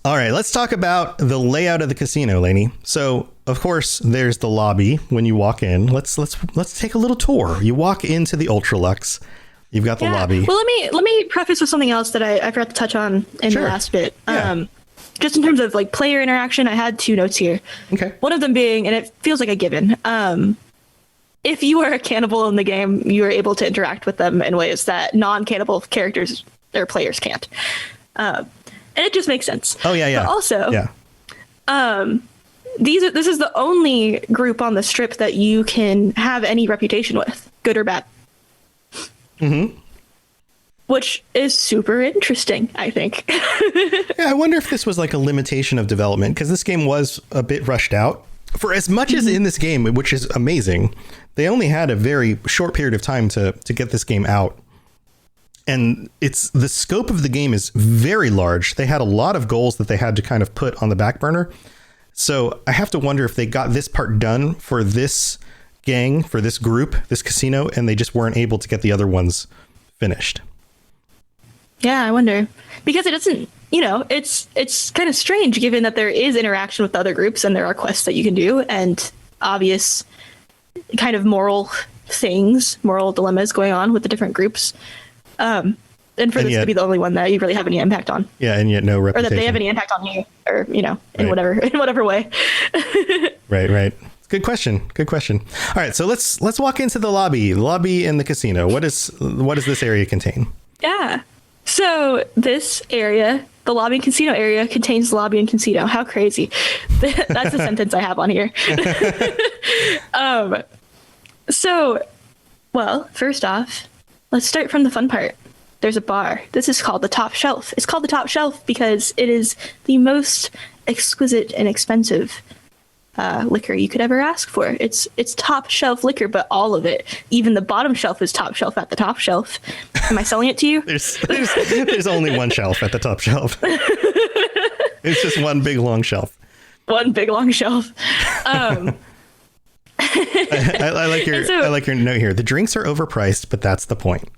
All right, let's talk about the layout of the casino, Lainey. So, of course, there's the lobby when you walk in. Let's take a little tour. You walk into the Ultra Luxe. You've got the lobby. Well, let me preface with something else that I forgot to touch on in the last bit. Yeah. Just in terms of like player interaction, I had 2 notes here. Okay. One of them being, and it feels like a given, if you are a cannibal in the game, you are able to interact with them in ways that non-cannibal characters or players can't. And it just makes sense. Oh, yeah. But also, this is the only group on the strip that you can have any reputation with, good or bad. Mm-hmm. which is super interesting, I think. Yeah, I wonder if this was like a limitation of development, because this game was a bit rushed out. For as much as in this game, which is amazing, they only had a very short period of time to get this game out. And it's the scope of the game is very large. They had a lot of goals that they had to kind of put on the back burner. So I have to wonder if they got this part done for this gang, for this group, this casino, and they just weren't able to get the other ones finished. Yeah, I wonder, because it doesn't, it's kind of strange given that there is interaction with other groups and there are quests that you can do and obvious kind of moral dilemmas going on with the different groups. And for this to be the only one that you really have any impact on. Yeah, and yet no reputation. Or that they have any impact on you, or, in whatever way. Right. Good question. All right, so let's walk into the lobby in the casino. What does this area contain? Yeah. So this area, the lobby and casino area, contains the lobby and casino. How crazy. That's a sentence I have on here. First off, let's start from the fun part. There's a bar. This is called the Top Shelf. It's called the Top Shelf because it is the most exquisite and expensive liquor you could ever ask for. It's top shelf liquor, but all of it. Even the bottom shelf is top shelf at the top shelf. Am I selling it to you? There's only one shelf at the top shelf. It's just one big long shelf. One big long shelf. I like your note here. The drinks are overpriced, but that's the point.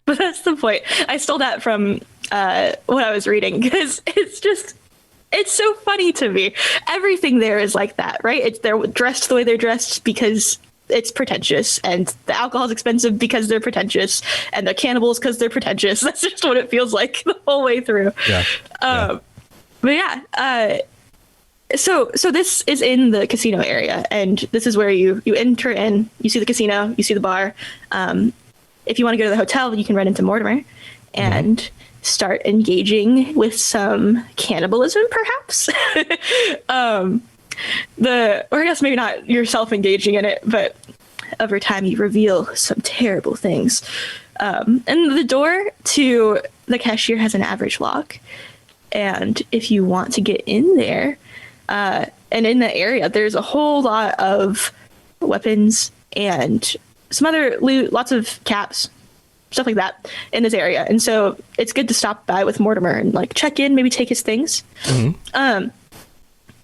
But that's the point. I stole that from what I was reading because it's so funny to me. Everything there is like that, right? They're dressed the way they're dressed because it's pretentious, and the alcohol's expensive because they're pretentious, and the cannibals because they're pretentious. That's just what it feels like the whole way through. Yeah. So this is in the casino area, and this is where you enter in. You see the casino, you see the bar. If you want to go to the hotel, you can run into Mortimer and start engaging with some cannibalism, perhaps. Or I guess maybe not yourself engaging in it, but over time you reveal some terrible things. And the door to the cashier has an average lock. And if you want to get in there, and in the area, there's a whole lot of weapons and some other loot, lots of caps, stuff like that in this area. And so it's good to stop by with Mortimer and like check in, maybe take his things. And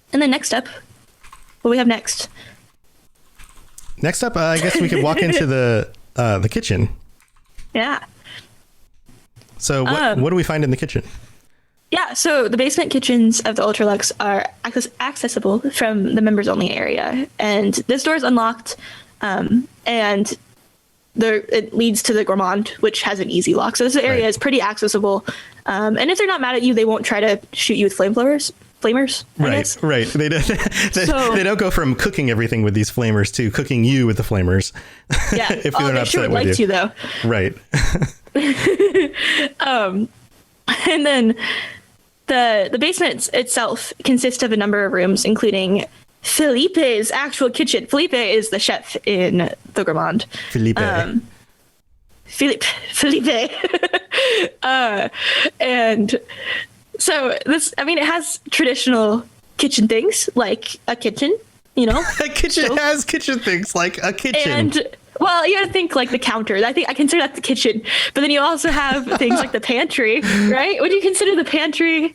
then next up, what do we have next? Next up, I guess we could walk into the kitchen. Yeah. So what do we find in the kitchen? Yeah, so the basement kitchens of the Ultralux are accessible from the members only area. And this door is unlocked. And it leads to the Gourmand, which has an easy lock. So this area is pretty accessible. And if they're not mad at you, they won't try to shoot you with flamers. Right. They don't go from cooking everything with these flamers to cooking you with the flamers. Yeah. If they're not upset with you. Though. Right. And then the basement itself consists of a number of rooms, including Felipe's actual kitchen. Felipe is the chef in the Gourmand. Felipe. And so it has traditional kitchen things like a kitchen, A kitchen has kitchen things like a kitchen. And, well, you gotta think like the counter. I consider that the kitchen. But then you also have things like the pantry, right? Would you consider the pantry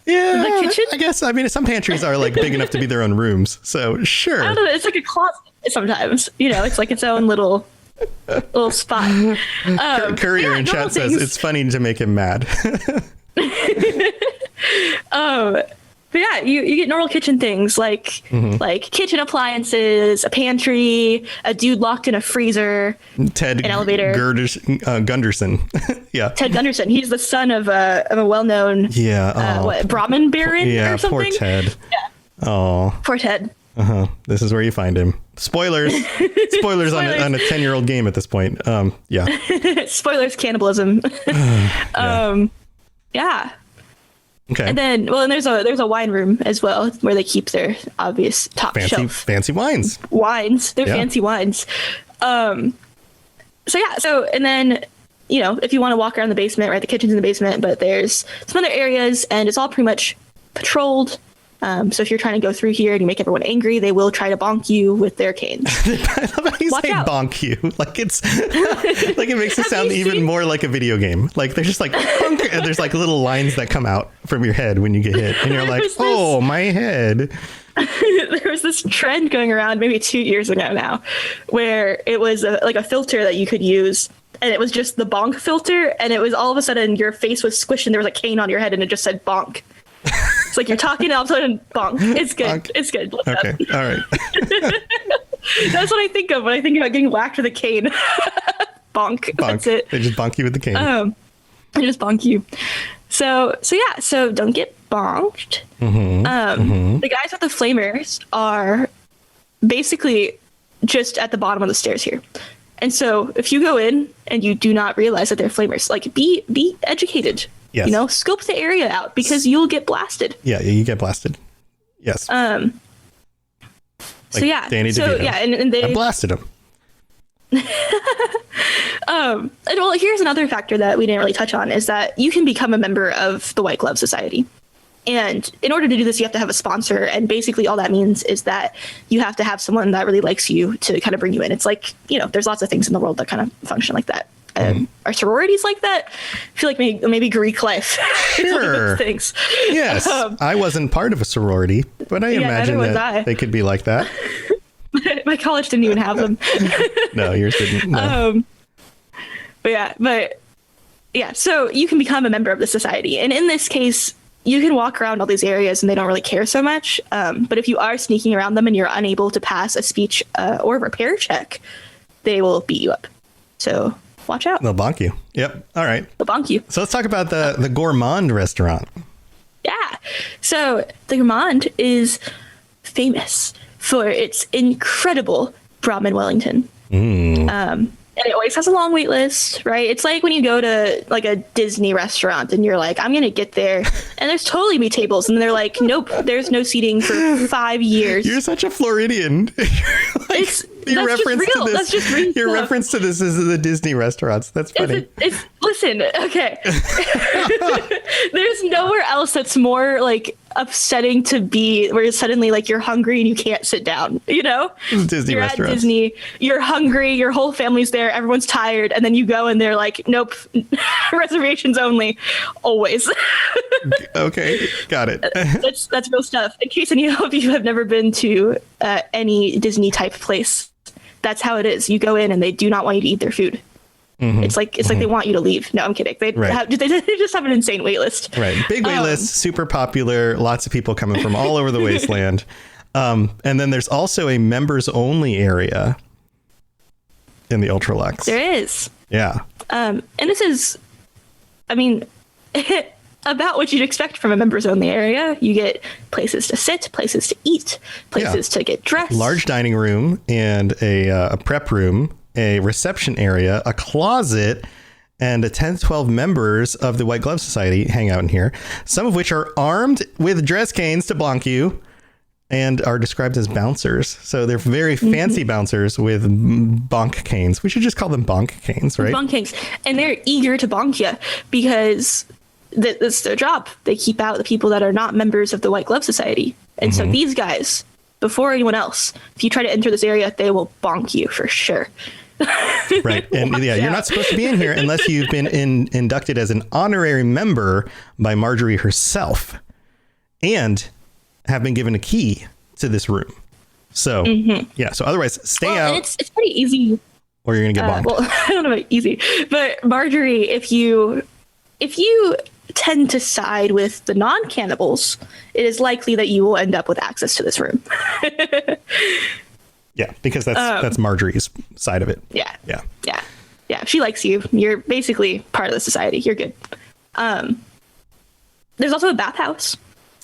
the kitchen? I guess. Some pantries are like big enough to be their own rooms. So sure. I don't know. It's like a closet sometimes. It's like its own little spot. Courier in chat says it's funny to make him mad. But yeah, you get normal kitchen things like kitchen appliances, a pantry, a dude locked in a freezer, an elevator. Gunderson. Yeah. Ted Gunderson. He's the son of a well-known Brahmin baron or something. Poor Ted. Yeah. Oh. Poor Ted. This is where you find him. Spoilers. Spoilers. On a 10-year-old game at this point. Yeah. Spoilers. Cannibalism. Yeah. Okay. And then, there's a wine room as well where they keep their obvious top shelf fancy wines. They're fancy wines. And then if you want to walk around the basement, right, the kitchen's in the basement, but there's some other areas and it's all pretty much patrolled. So if you're trying to go through here and you make everyone angry, they will try to bonk you with their canes. I love how you Watch say out. bonk you. Like it's like it makes it sound even more like a video game. Like they're just like bonk, and there's like little lines that come out from your head when you get hit, and you're like, oh, my head. There was this trend going around maybe 2 years ago now, where it was like a filter that you could use, and it was just the bonk filter, and it was all of a sudden your face was squished and there was a cane on your head and it just said bonk. It's like you're talking and all of a sudden bonk. It's good. Bonk. It's good. Look Okay. up. All right. That's what I think of when I think about getting whacked with a cane. Bonk. That's it. They just bonk you with the cane. They just bonk you. So don't get bonked. The guys with the flamers are basically just at the bottom of the stairs here. And so if you go in and you do not realize that they're flamers, like be educated. Yes. Scope the area out because you'll get blasted. Yeah, you get blasted. Yes. Danny DeVito. And they I blasted him. and well, here's another factor that we didn't really touch on is that you can become a member of the White Glove Society. And in order to do this, you have to have a sponsor. And basically all that means is that you have to have someone that really likes you to kind of bring you in. It's like, there's lots of things in the world that kind of function like that. Are sororities like that? I feel like maybe Greek life. Is one of those things. Yes. I wasn't part of a sorority, but I imagine neither was that they could be like that. My college didn't even have them. No, yours didn't. No. But so you can become a member of the society. And in this case, you can walk around all these areas and they don't really care so much. But if you are sneaking around them and you're unable to pass a speech or repair check, they will beat you up. So watch out. They'll bonk you. Yep. All right. They'll bonk you. So let's talk about the Gourmand restaurant. Yeah. So the Gourmand is famous for its incredible Brahmin Wellington. And it always has a long wait list, right? It's like when you go to like a Disney restaurant and you're like, I'm going to get there and there's totally be tables. And they're like, nope, there's no seating for 5 years. You're such a Floridian. That's just real. That's just real. Your reference to this is the Disney restaurants. That's funny. Listen, okay. There's nowhere else that's more like upsetting to be where suddenly like you're hungry and you can't sit down, Disney you're restaurants. At Disney, you're hungry, your whole family's there, everyone's tired, and then you go and they're like, nope, reservations only, always. Okay, got it. That's real stuff. In case any of you have never been to any Disney type place, that's how it is. You go in and they do not want you to eat their food. It's like they want you to leave. No, I'm kidding. They just have an insane wait list. Right. Big wait list, super popular, lots of people coming from all over the wasteland. And then there's also a members only area in the Ultralux. There is. Yeah. And this is, about what you'd expect from a members only area. You get places to sit, places to eat, places to get dressed. Large dining room and a prep room, a reception area, a closet, and 10 to 12 members of the White Glove Society hang out in here, some of which are armed with dress canes to bonk you and are described as bouncers. So they're very fancy bouncers with bonk canes. We should just call them bonk canes, right? Bonk canes. And they're eager to bonk you because that's their job. They keep out the people that are not members of the White Glove Society. And so these guys, before anyone else, if you try to enter this area, they will bonk you for sure. Right. And you're not supposed to be in here unless you've been inducted as an honorary member by Marjorie herself and have been given a key to this room. So, so otherwise stay out. It's pretty easy. Or you're going to get bonked. I don't know about easy, but Marjorie, if you tend to side with the non-cannibals, it is likely that you will end up with access to this room. Yeah, because that's Marjorie's side of it. Yeah. She likes you. You're basically part of the society. You're good. There's also a bathhouse.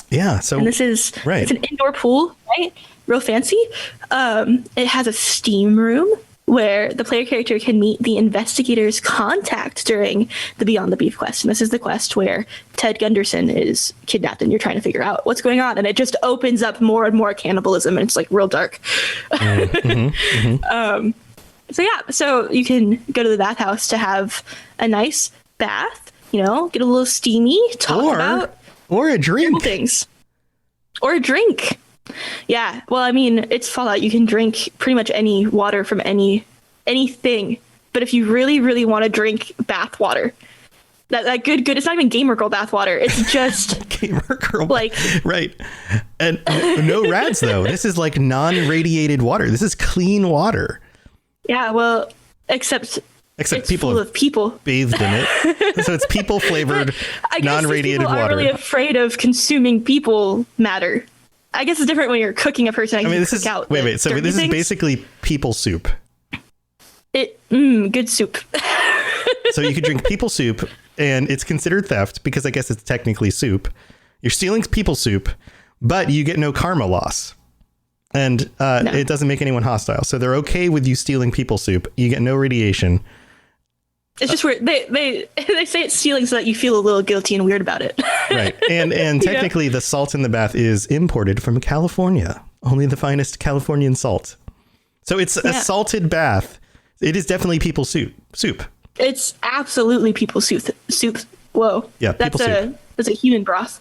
Yeah. So and this is it's an indoor pool, right? Real fancy. It has a steam room where the player character can meet the investigator's contact during the Beyond the Beef quest. And this is the quest where Ted Gunderson is kidnapped and you're trying to figure out what's going on. And it just opens up more and more cannibalism and it's like real dark. so you can go to the bathhouse to have a nice bath, get a little steamy, talk about or a drink things. Or a drink. Yeah. Well, I mean, it's Fallout. You can drink pretty much any water from anything. But if you really, really want to drink bath water, that good, it's not even Gamer Girl bath water. It's just Gamer Girl. Like, right. And no rads though. This is like non-radiated water. This is clean water. Yeah. Well, except it's people full of people bathed in it. So it's people flavored, non-radiated water. I'm really afraid of consuming people matter. I guess it's different when you're cooking a person. This is So this is basically people soup. Good soup. So you could drink people soup, and it's considered theft because I guess it's technically soup. You're stealing people soup, but you get no karma loss. And it doesn't make anyone hostile. So they're okay with you stealing people soup. You get no radiation. It's just weird. They say it's stealing so that you feel a little guilty and weird about it. Right. And technically the salt in the bath is imported from California. Only the finest Californian salt. So it's a salted bath. It is definitely people soup. It's absolutely people soup. Whoa. Yeah, that's a human broth.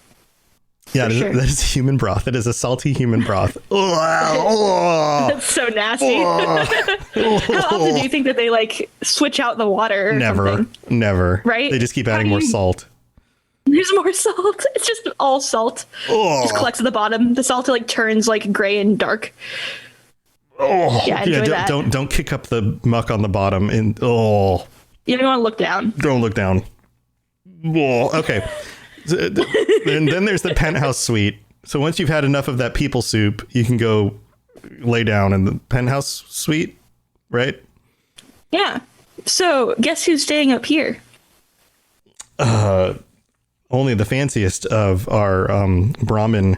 Yeah, that is human broth. It is a salty human broth. That's so nasty. How often do you think that they switch out the water? Never. Right? They just keep adding more salt. There's more salt. It's just all salt. Just collects at the bottom. The salt turns gray and dark. That. Don't kick up the muck on the bottom. You don't want to look down. Don't look down. Okay. And then there's the penthouse suite. So once you've had enough of that people soup, you can go lay down in the penthouse suite, right? Yeah. So guess who's staying up here? Only the fanciest of our Brahmin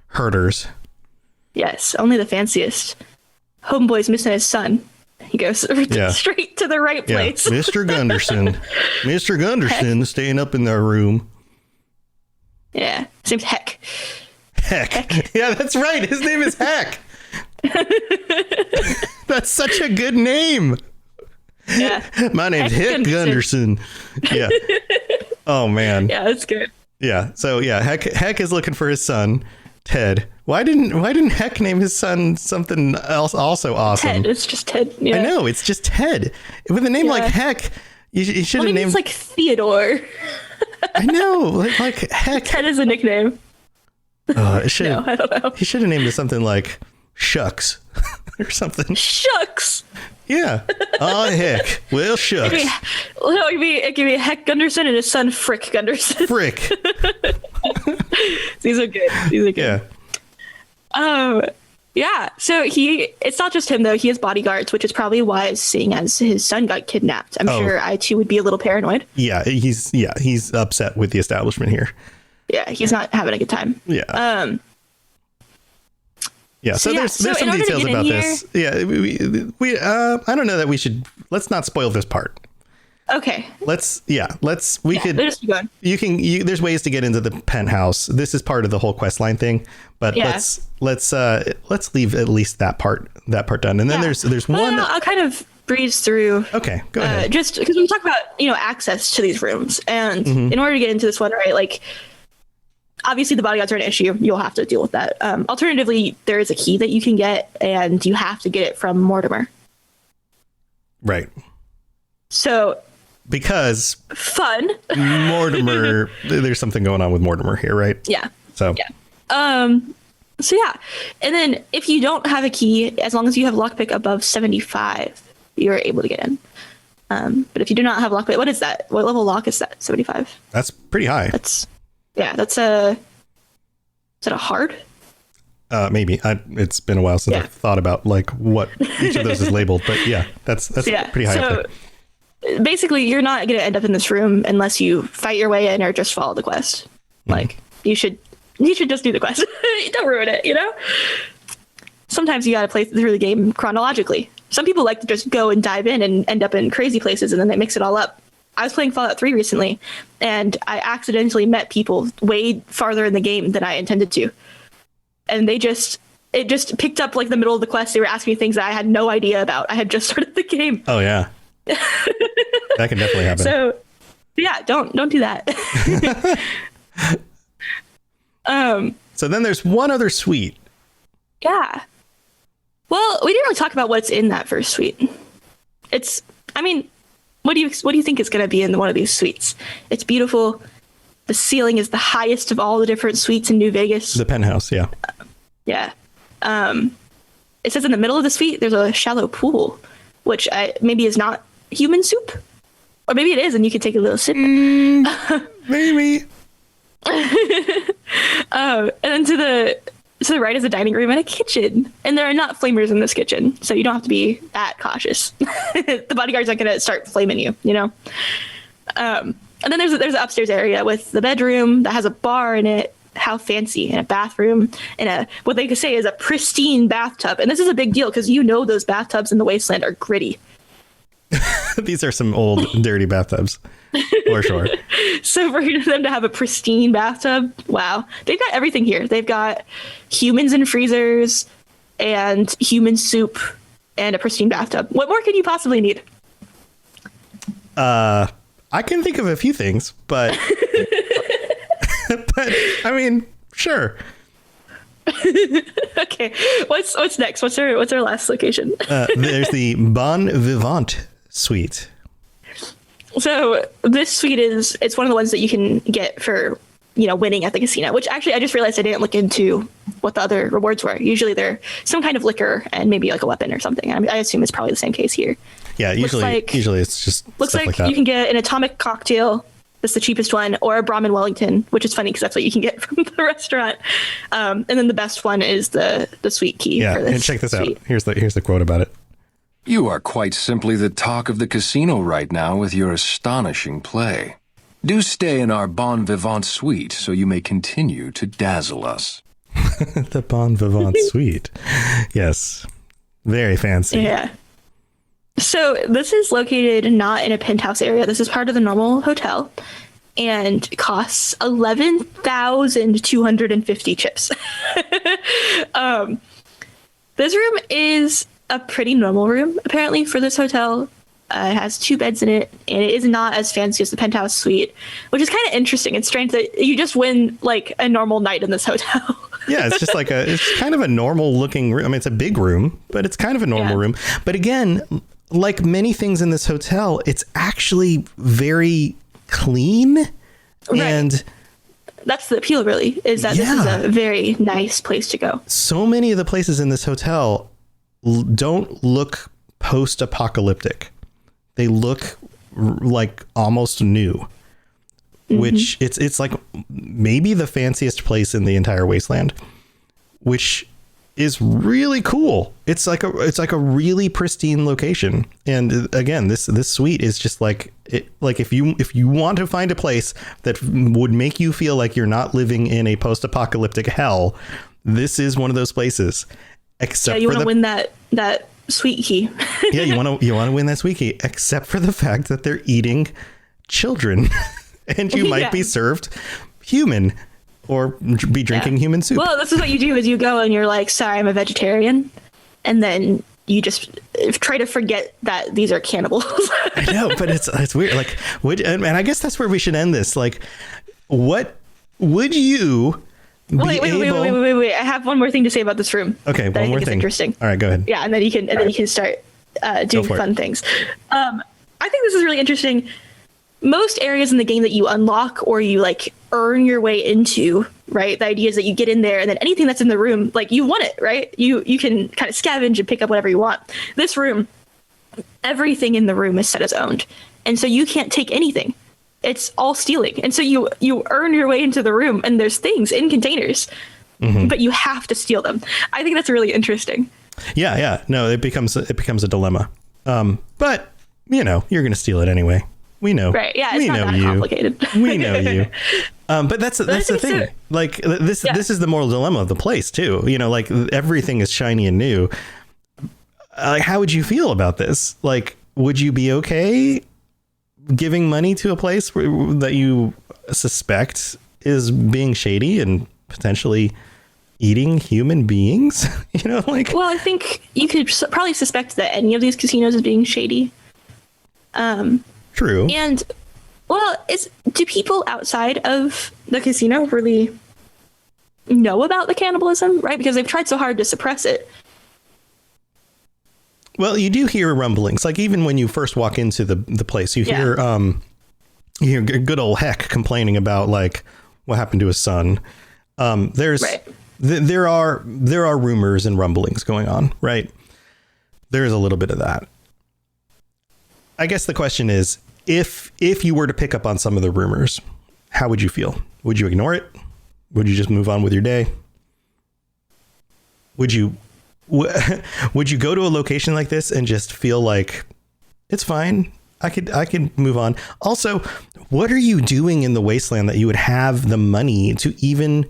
herders. Yes, only the fanciest. Homeboy's missing his son. He goes straight to the right place. Mr. Gunderson. Mr. Gunderson staying up in their room. Yeah. His name's Heck. Heck. Yeah, that's right. His name is Heck. That's such a good name. Yeah. My name's Heck Gunderson. Yeah. Oh, man. Yeah, that's good. Yeah. So, Heck is looking for his son, Ted. Why didn't Heck name his son something else also awesome? Ted. It's just Ted. Yeah. I know. It's just Ted. With a name like Heck, you should have named... It's like Theodore. I know. Like Heck. Ted is a nickname. I don't know. He should have named it something like Shucks or something. Shucks. Yeah. Oh, heck. Well, shucks. It could be Heck Gunderson and his son Frick Gunderson. Frick. These are good. Yeah. Yeah. So it's not just him though. He has bodyguards, which is probably why, seeing as his son got kidnapped, I'm sure I too would be a little paranoid. Yeah. He's upset with the establishment here. Yeah. He's not having a good time. Yeah. Yeah, so there's some details about this. Yeah, we I don't know that we should. Let's not spoil this part. Okay. Let's just keep going. There's ways to get into the penthouse. This is part of the whole quest line thing, but let's leave at least that part done. And then there's one. I'll kind of breeze through. Okay, go ahead. Just because we talk about access to these rooms, and in order to get into this one, right, obviously the bodyguards are an issue. You'll have to deal with that. Alternatively, there is a key that you can get, and you have to get it from Mortimer. Right. So. Because. Fun. Mortimer, there's something going on with Mortimer here, right? Yeah. So. Yeah. So yeah, and then if you don't have a key, as long as you have lockpick above 75, you're able to get in. But if you do not have lockpick, what is that? What level lock is that? 75. That's pretty high. Is that a hard? Maybe. It's been a while since I've thought about what each of those is labeled, but that's pretty high up there. Basically, you're not going to end up in this room unless you fight your way in or just follow the quest. Mm-hmm. You should just do the quest. Don't ruin it, Sometimes you got to play through the game chronologically. Some people like to just go and dive in and end up in crazy places, and then they mix it all up. I was playing Fallout 3 recently, and I accidentally met people way farther in the game than I intended to. And they just it just picked up like the middle of the quest. They were asking me things that I had no idea about. I had just started the game. Oh yeah. That can definitely happen. So yeah, don't do that. So then there's one other suite. Yeah. Well, we didn't really talk about what's in that first suite. What do you think is going to be in one of these suites? It's beautiful. The ceiling is the highest of all the different suites in New Vegas. The penthouse, yeah. Yeah. It says in the middle of the suite, there's a shallow pool, which maybe is not human soup. Or maybe it is, and you could take a little sip. Maybe. And then to the right is a dining room and a kitchen. And there are not flamers in this kitchen, so you don't have to be that cautious. The bodyguards aren't going to start flaming you, you know? And then there's an upstairs area with the bedroom that has a bar in it. How fancy. And a bathroom and what they could say is a pristine bathtub. And this is a big deal because those bathtubs in the wasteland are gritty. These are some old dirty bathtubs for sure. So for them to have a pristine bathtub, wow. They've got everything here. They've got humans in freezers and human soup and a pristine bathtub. What more can you possibly need? I can think of a few things, but but I mean, sure. Okay, what's next? What's our last location? There's the Bon Vivant suite. So this suite it's one of the ones that you can get for winning at the casino. Which actually I just realized I didn't look into what the other rewards were. Usually they're some kind of liquor and maybe like a weapon or something. I assume it's probably the same case here. Yeah, usually it's just looks stuff like that. You can get an atomic cocktail. That's the cheapest one, or a Brahmin Wellington, which is funny because that's what you can get from the restaurant. And then the best one is the sweet key. Yeah, for this and check this suite. out. Here's the quote about it. You are quite simply the talk of the casino right now with your astonishing play. Do stay in our Bon Vivant suite so you may continue to dazzle us. The Bon Vivant suite. Yes. Very fancy. Yeah. So this is located not in a penthouse area. This is part of the normal hotel and costs 11,250 chips. This room is a pretty normal room, apparently, for this hotel. It has 2 beds in it, and it is not as fancy as the penthouse suite, which is kind of interesting. It's strange that you just win like a normal night in this hotel. Yeah, it's just it's kind of a normal looking room. I mean, it's a big room, but it's kind of a normal room. But again, like many things in this hotel, it's actually very clean. Right. And that's the appeal, really, is that this is a very nice place to go. So many of the places in this hotel don't look post-apocalyptic. They look like almost new, which it's like maybe the fanciest place in the entire wasteland, which is really cool. It's like a really pristine location. And again, this suite is just like if you want to find a place that would make you feel like you're not living in a post-apocalyptic hell, this is one of those places. Except you want to win that sweet key. Yeah, you want to win that sweet key, except for the fact that they're eating children and you might be served human or be drinking human soup. Well, this is what you do is you go and you're like, sorry, I'm a vegetarian. And then you just try to forget that these are cannibals. I know, but it's weird. Like, and I guess that's where we should end this. Like, what would you... Wait! I have one more thing to say about this room. Okay, one more thing. Interesting. All right, go ahead. Yeah, and then you can start doing fun things. I think this is really interesting. Most areas in the game that you unlock or you like earn your way into, right? The idea is that you get in there and then anything that's in the room, like you want it, right? You can kind of scavenge and pick up whatever you want. This room, everything in the room is set as owned, and so you can't take anything. It's all stealing. And so you earn your way into the room and there's things in containers, but you have to steal them. I think that's really interesting. Yeah. No, it becomes a dilemma. But you're going to steal it anyway. We know. Right. Yeah. It's not that complicated. We know you. But that's the thing. Like this is the moral dilemma of the place too. Like everything is shiny and new. Like, how would you feel about this? Like, would you be okay giving money to a place that you suspect is being shady and potentially, eating human beings. Like. Well, I think you could probably suspect that any of these casinos is being shady. True. And do people outside of the casino really know about the cannibalism, right? Because they've tried so hard to suppress it. Well, you do hear rumblings. Like even when you first walk into the place, you hear good old Heck complaining about like what happened to his son. There are rumors and rumblings going on, right? There is a little bit of that. I guess the question is, if you were to pick up on some of the rumors, how would you feel? Would you ignore it? Would you just move on with your day? Would you go to a location like this and just feel like it's fine? I could move on. Also, what are you doing in the wasteland that you would have the money to even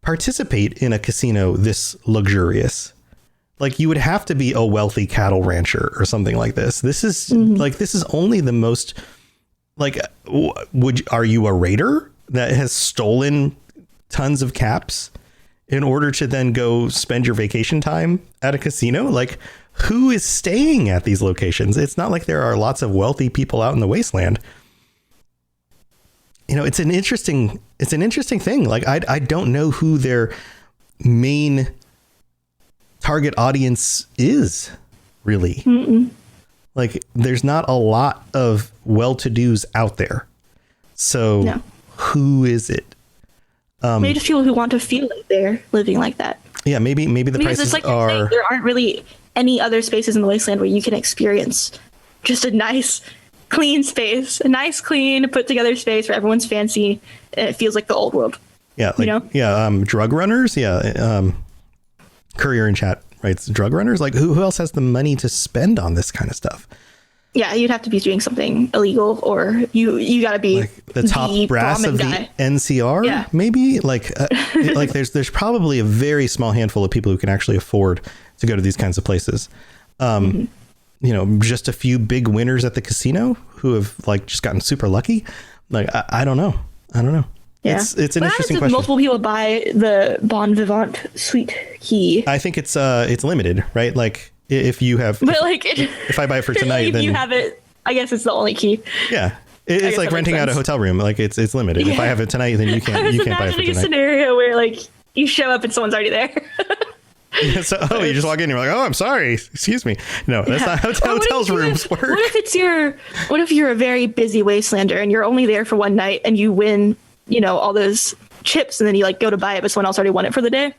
participate in a casino this luxurious? Like you would have to be a wealthy cattle rancher or something like this. This is this is only the most like, are you a raider that has stolen tons of caps in order to then go spend your vacation time at a casino? Like who is staying at these locations? It's not like there are lots of wealthy people out in the wasteland. It's an interesting thing. Like I don't know who their main target audience is really. Mm-mm. Like there's not a lot of well-to-dos out there. So who is it? Maybe just people who want to feel like they're living like that. Yeah, maybe the prices are. There aren't really any other spaces in the wasteland where you can experience just a nice, clean space, a nice, clean, put together space where everyone's fancy and it feels like the old world. Yeah, drug runners. Yeah, Courier in chat writes drug runners. Like who else has the money to spend on this kind of stuff? Yeah, you'd have to be doing something illegal, or you got to be like the top brass of the NCR. Yeah. Maybe like there's probably a very small handful of people who can actually afford to go to these kinds of places. Just a few big winners at the casino who have like just gotten super lucky. Like I don't know. Yeah. It's an interesting question. Multiple people buy the Bon Vivant suite key. I think it's limited, right? Like if you have, but like if I buy it for tonight, then you have it. I guess it's the only key. Yeah, it's like renting out a hotel room. Like it's limited. Yeah. If I have it tonight, then you can't buy it for tonight. A scenario where like you show up and someone's already there. You just walk in and you're like, oh, I'm sorry, excuse me. No, that's not how hotels rooms work. What if you're a very busy wastelander and you're only there for one night and you win, all those chips and then you like go to buy it, but someone else already won it for the day?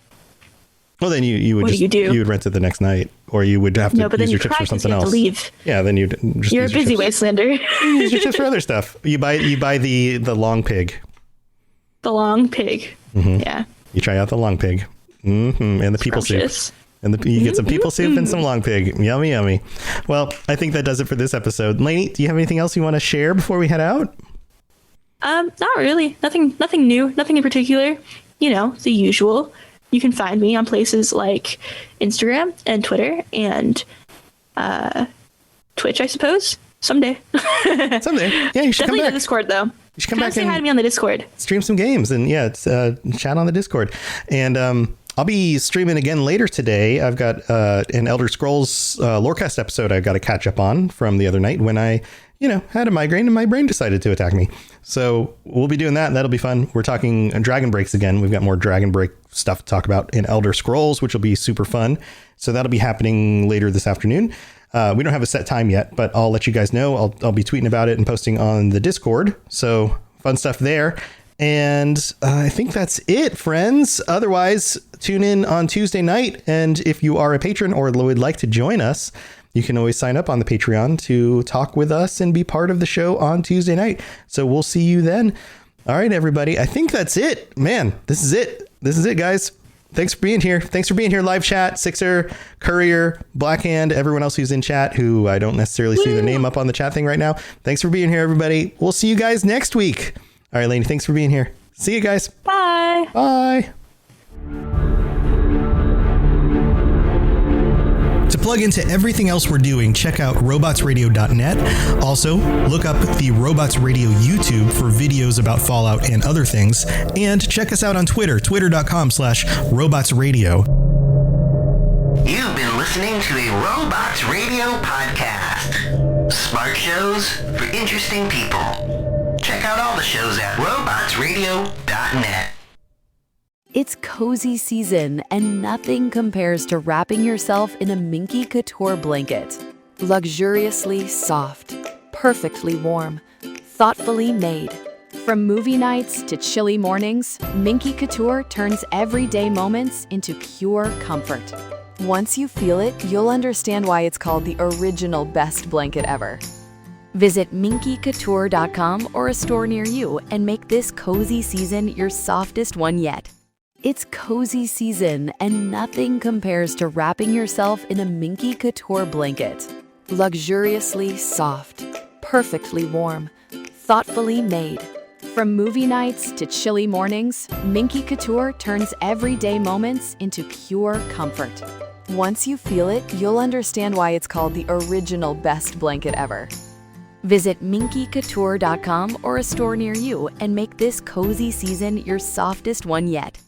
Well, then you would you would rent it the next night, or you would have to use your chips for something else. Leave. Yeah, then you're a busy wastelander. Use your chips for other stuff. You buy the long pig. The long pig. Mm-hmm. Yeah. You try out the long pig. Mm-hmm. And the people soup. And you get some people soup and some long pig. Yummy, yummy. Well, I think that does it for this episode. Lainey, do you have anything else you want to share before we head out? Not really. Nothing new. Nothing in particular. The usual. You can find me on places like Instagram and Twitter and Twitch, I suppose. Someday. Someday. Yeah, you should definitely come back. The Discord, though. You should come back and say hi to me on the Discord. Stream some games and chat on the Discord. And I'll be streaming again later today. I've got an Elder Scrolls Lorecast episode I've got to catch up on from the other night when I had a migraine and my brain decided to attack me. So we'll be doing that. And that'll be fun. We're talking Dragon Breaks again. We've got more Dragon Break stuff to talk about in Elder Scrolls, which will be super fun. So that'll be happening later this afternoon. We don't have a set time yet, but I'll let you guys know. I'll be tweeting about it and posting on the Discord. So fun stuff there. And I think that's it, friends. Otherwise, tune in on Tuesday night. And if you are a patron or would like to join us, you can always sign up on the Patreon to talk with us and be part of the show on Tuesday night. So we'll see you then. All right, everybody. I think that's it. Man, this is it. This is it, guys. Thanks for being here. Thanks for being here. Live chat, Sixer, Courier, Blackhand, everyone else who's in chat who I don't necessarily see their name up on the chat thing right now. Thanks for being here, everybody. We'll see you guys next week. All right, Lainey, thanks for being here. See you guys. Bye. Bye. To plug into everything else we're doing, check out robotsradio.net. Also, look up the Robots Radio YouTube for videos about Fallout and other things. And check us out on Twitter, twitter.com/robotsradio. You've been listening to a Robots Radio podcast. Smart shows for interesting people. Check out all the shows at robotsradio.net. It's cozy season, and nothing compares to wrapping yourself in a Minky Couture blanket. Luxuriously soft, perfectly warm, thoughtfully made. From movie nights to chilly mornings, Minky Couture turns everyday moments into pure comfort. Once you feel it, you'll understand why it's called the original best blanket ever. Visit minkycouture.com or a store near you and make this cozy season your softest one yet. It's cozy season, and nothing compares to wrapping yourself in a Minky Couture blanket. Luxuriously soft, perfectly warm, thoughtfully made. From movie nights to chilly mornings, Minky Couture turns everyday moments into pure comfort. Once you feel it, you'll understand why it's called the original best blanket ever. Visit minkycouture.com or a store near you and make this cozy season your softest one yet.